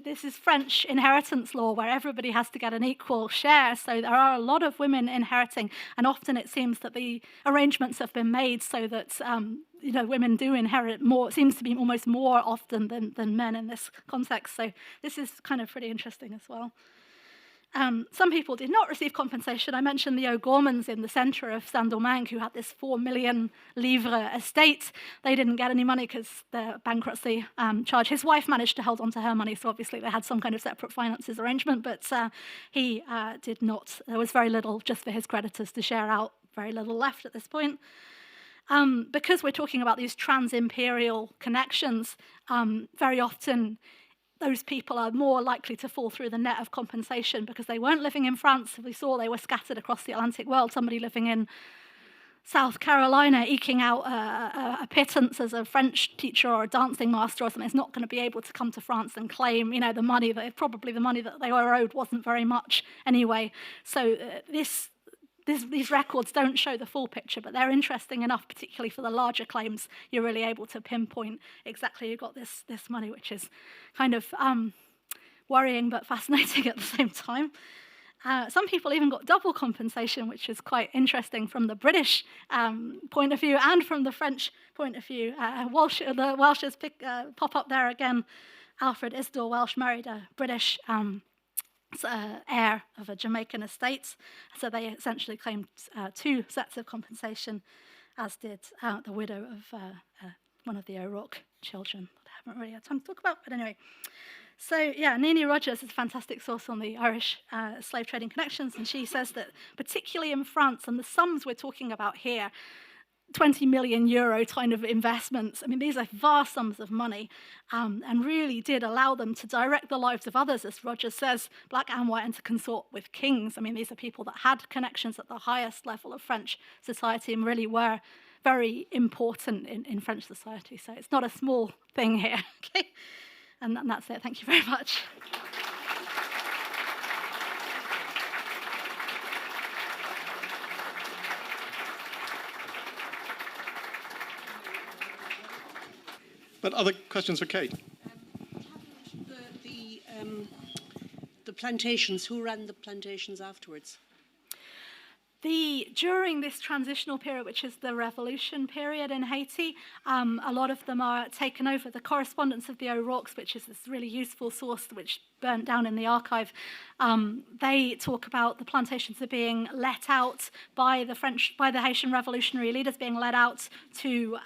B: This is French inheritance law, where everybody has to get an equal share. So there are a lot of women inheriting, and often it seems that the arrangements have been made so that women do inherit more. It seems to be almost more often than men in this context. So this is kind of pretty interesting as well. Some people did not receive compensation. I mentioned the O'Gormans in the centre of Saint-Domingue, who had this 4 million livre estate. They didn't get any money because the bankruptcy charge. His wife managed to hold on to her money, so obviously they had some kind of separate finances arrangement, but he did not. There was very little just for his creditors to share out, very little left at this point. Because we're talking about these trans-imperial connections, very often those people are more likely to fall through the net of compensation because they weren't living in France. We saw they were scattered across the Atlantic world. Somebody living in South Carolina eking out a pittance as a French teacher or a dancing master or something is not going to be able to come to France and claim, the money that probably the money that they were owed wasn't very much anyway. So this these records don't show the full picture, but they're interesting enough, particularly for the larger claims. You're really able to pinpoint exactly who got this money, which is kind of worrying but fascinating at the same time. Some people even got double compensation, which is quite interesting from the British point of view and from the French point of view. The Welshers pop up there again. Alfred Isidore Welsh married a British heir of a Jamaican estate, so they essentially claimed 2 sets of compensation, as did the widow of one of the O'Rourke children that I haven't really had time to talk about, but anyway. So, yeah, Nini Rogers is a fantastic source on the Irish slave trading connections, and she says that particularly in France, and the sums we're talking about here, 20 million euro kind of investments, I mean, these are vast sums of money, and really did allow them to direct the lives of others, as Rogers says, black and white, and to consort with kings. I mean, these are people that had connections at the highest level of French society and really were very important in French society. So it's not a small thing here, okay? And that's it. Thank you very much.
A: But other questions for Kate?
C: The plantations, who ran the plantations afterwards?
B: During this transitional period, which is the revolution period in Haiti, a lot of them are taken over. The correspondence of the O'Rourkes, which is this really useful source which burnt down in the archive, they talk about the plantations are being let out by the Haitian revolutionary leaders, being let out to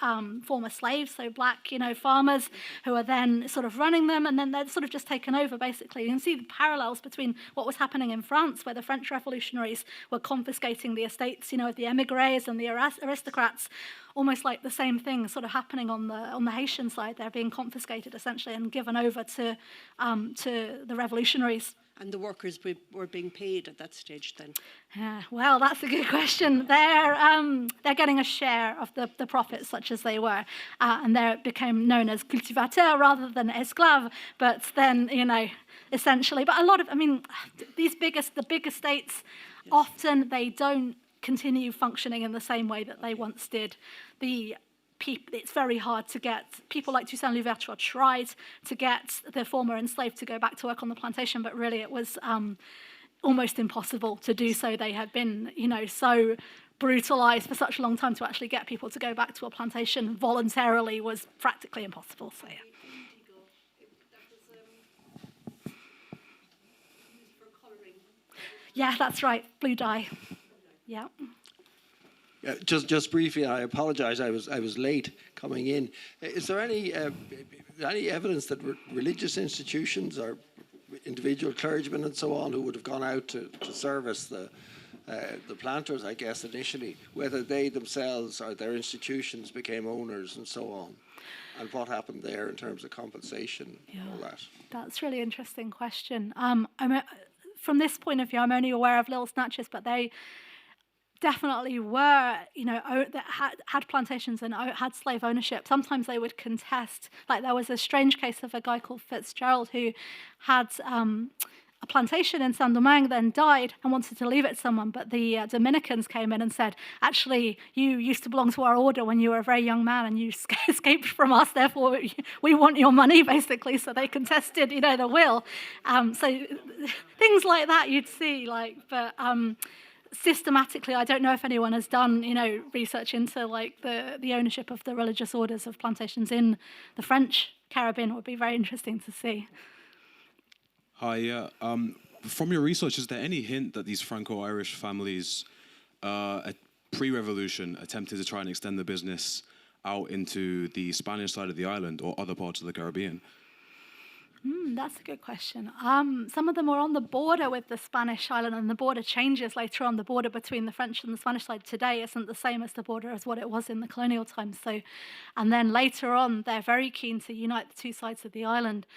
B: former slaves, so black, farmers who are then sort of running them, and then they're sort of just taken over, basically. You can see the parallels between what was happening in France, where the French revolutionaries were confiscating the estates, of the émigrés and the aristocrats, almost like the same thing sort of happening on the Haitian side. They're being confiscated essentially and given over to the revolutionaries.
C: And the workers were being paid at that stage then?
B: Well, that's a good question. They're getting a share of the profits, such as they were, and they became known as cultivateurs rather than esclaves. But then, essentially, but a lot of, the big estates, yes, often they don't continue functioning in the same way that they once did. It's very hard to get, people like Toussaint Louverture tried to get the former enslaved to go back to work on the plantation, but really it was almost impossible to do so. They had been, so brutalized for such a long time. To actually get people to go back to a plantation voluntarily was practically impossible. So, yeah. Yeah, that's right, blue dye. Yeah.
D: Just briefly, I apologise. I was late coming in. Is there any evidence that religious institutions or individual clergymen and so on who would have gone out to service the planters, I guess initially, whether they themselves or their institutions became owners and so on, and what happened there in terms of compensation and all that? That's
B: a really interesting question. From this point of view, I'm only aware of little snatches, but they definitely were, that had plantations and had slave ownership. Sometimes they would contest. Like there was a strange case of a guy called Fitzgerald who had a plantation in Saint-Domingue, then died and wanted to leave it to someone, but the Dominicans came in and said, actually, you used to belong to our order when you were a very young man and you escaped from us, therefore we want your money, basically. So they contested, the will. So things like that you'd see, but systematically, I don't know if anyone has done, research into the ownership of the religious orders of plantations in the French Caribbean. It would be very interesting to see.
E: Hi, from your research, is there any hint that these Franco-Irish families, pre-revolution, attempted to try and extend the business out into the Spanish side of the island or other parts of the Caribbean?
B: That's a good question. Some of them were on the border with the Spanish island, and the border changes later on. The border between the French and the Spanish side today isn't the same as the border as what it was in the colonial times. So, and then later on, they're very keen to unite the two sides of the island.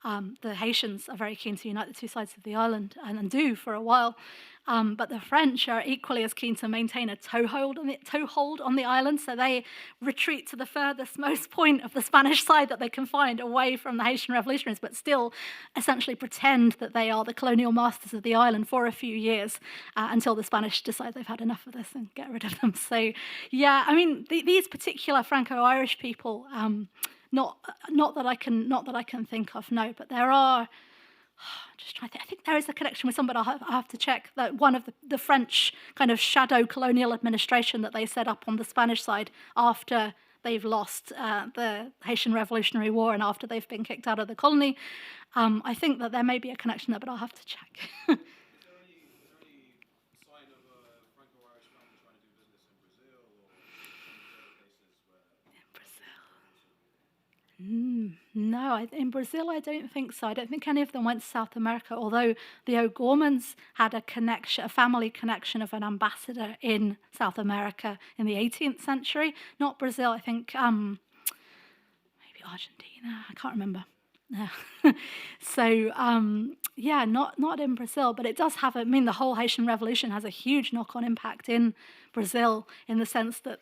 B: The Haitians are very keen to unite the two sides of the island, and do for a while. But the French are equally as keen to maintain a toehold on the island, so they retreat to the furthest most point of the Spanish side that they can find away from the Haitian revolutionaries, but still essentially pretend that they are the colonial masters of the island for a few years until the Spanish decide they've had enough of this and get rid of them. So, yeah, I mean, these particular Franco-Irish people, not that I can think of, no, but there are. Just trying to think. I think there is a connection with some, but I'll have to check that one of the French kind of shadow colonial administration that they set up on the Spanish side after they've lost the Haitian Revolutionary War and after they've been kicked out of the colony. I think that there may be a connection there, but I'll have to check.
E: Is there any sign of a Franco-Irish family trying to do business in Brazil or any other places where?
B: No, in Brazil, I don't think so. I don't think any of them went to South America, although the O'Gormans had a family connection of an ambassador in South America in the 18th century. Not Brazil, I think maybe Argentina, I can't remember. So, yeah, not in Brazil, but it does have, the whole Haitian Revolution has a huge knock-on impact in Brazil in the sense that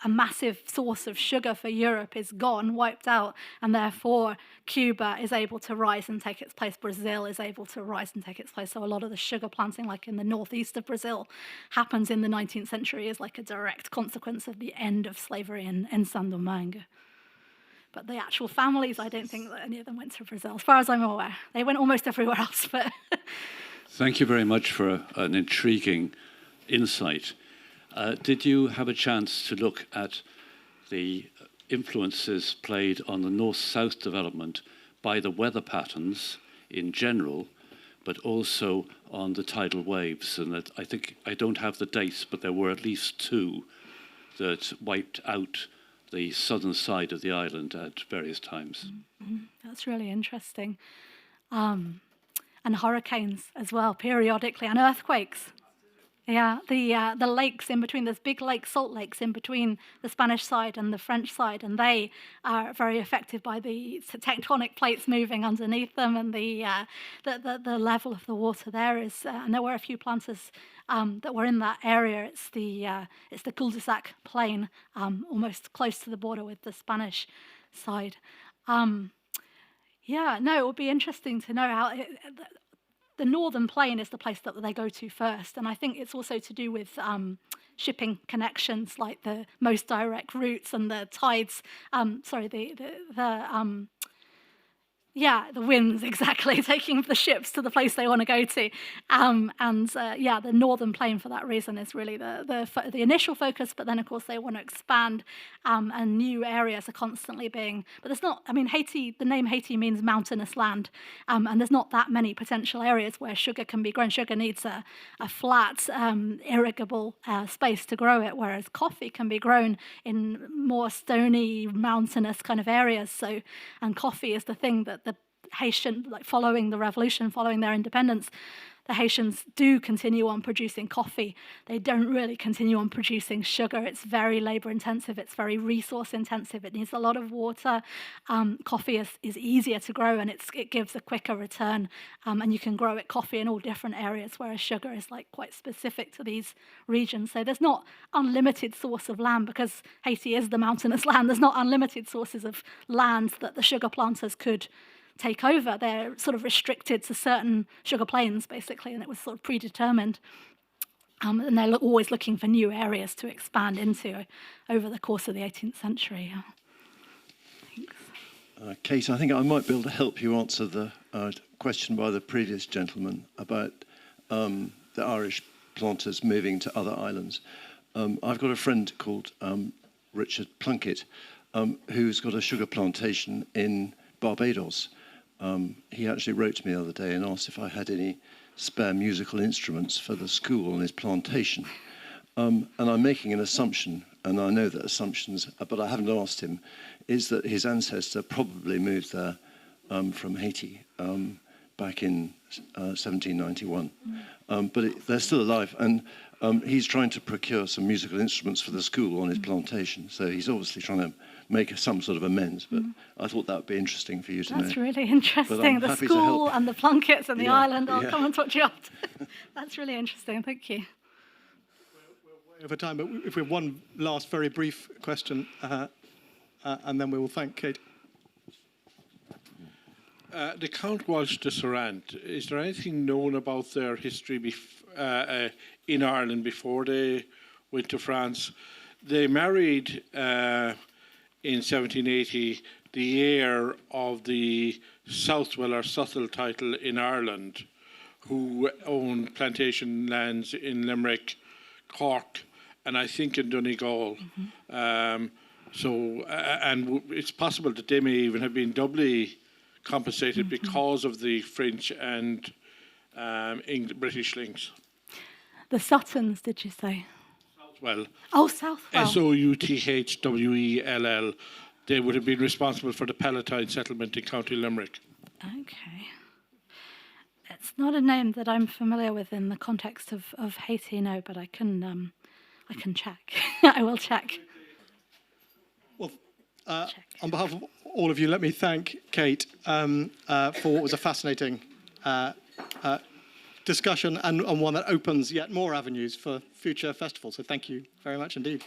B: a massive source of sugar for Europe is gone, wiped out, and therefore Cuba is able to rise and take its place. Brazil is able to rise and take its place. So a lot of the sugar planting, like in the northeast of Brazil, happens in the 19th century as like a direct consequence of the end of slavery in São Domingo. But the actual families, I don't think that any of them went to Brazil, as far as I'm aware. They went almost everywhere else. But
F: Thank you very much for an intriguing insight. Did you have a chance to look at the influences played on the north-south development by the weather patterns in general, but also on the tidal waves? And that I don't have the dates, but there were at least two that wiped out the southern side of the island at various times.
B: Mm-hmm. That's really interesting. And hurricanes as well, periodically, and earthquakes. Yeah, the lakes in between, there's big lakes, salt lakes in between the Spanish side and the French side, and they are very affected by the tectonic plates moving underneath them, and the level of the water there is. And there were a few planters that were in that area. It's the cul-de-sac plain, almost close to the border with the Spanish side. Yeah, no, it would be interesting to know how. The northern plain is the place that they go to first, and I think it's also to do with shipping connections, like the most direct routes and the tides. The winds, exactly, taking the ships to the place they want to go to. The northern plain, for that reason, is really the initial focus, but then, of course, they want to expand, and new areas are constantly being... But there's not... Haiti, the name Haiti means mountainous land, and there's not that many potential areas where sugar can be grown. Sugar needs a flat, irrigable space to grow it, whereas coffee can be grown in more stony, mountainous kind of areas. And coffee is the thing that the Haitian, following the revolution, following their independence, the Haitians do continue on producing coffee. They don't really continue on producing sugar. It's very labor intensive. It's very resource intensive. It needs a lot of water. Coffee is easier to grow, and it gives a quicker return. And you can grow coffee in all different areas, whereas sugar is quite specific to these regions. So there's not unlimited source of land, because Haiti is the mountainous land. There's not unlimited sources of land that the sugar planters could take over. They're sort of restricted to certain sugar plains, basically, and it was sort of predetermined. And they're always looking for new areas to expand into over the course of the 18th century. Thanks.
G: Kate, I think I might be able to help you answer the question by the previous gentleman about the Irish planters moving to other islands. I've got a friend called Richard Plunkett, who's got a sugar plantation in Barbados. He actually wrote to me the other day and asked if I had any spare musical instruments for the school on his plantation. And I'm making an assumption, and I know that assumptions, but I haven't asked him, is that his ancestor probably moved there from Haiti back in 1791. But they're still alive, and he's trying to procure some musical instruments for the school on his plantation. So he's obviously trying to make some sort of amends. But I thought that would be interesting for you to know.
B: That's really
G: But
B: interesting.
G: I'm
B: The
G: happy to
B: school
G: help.
B: and the plunkets and the
G: Yeah,
B: island. I'll
G: yeah.
B: come and talk to you after. That's really interesting. Thank you.
A: Way over time, but if we have one last very brief question, and then we will thank Kate.
E: The Count Walsh de Serant, is there anything known about their history in Ireland before they went to France? They married in 1780 the heir of the Southwell or Southwell title in Ireland, who owned plantation lands in Limerick, Cork, and I think in Donegal. And it's possible that they may even have been doubly compensated because of the French and British links.
B: The Suttons, did you say?
E: Well,
B: Oh, Southwell.
E: Southwell. They would have been responsible for the Palatine settlement in County Limerick.
B: Okay. It's not a name that I'm familiar with in the context of Haiti, no, but I can check. I will check.
A: Well, on behalf of all of you, let me thank Kate for what was a fascinating discussion and one that opens yet more avenues for future festivals. So thank you very much indeed.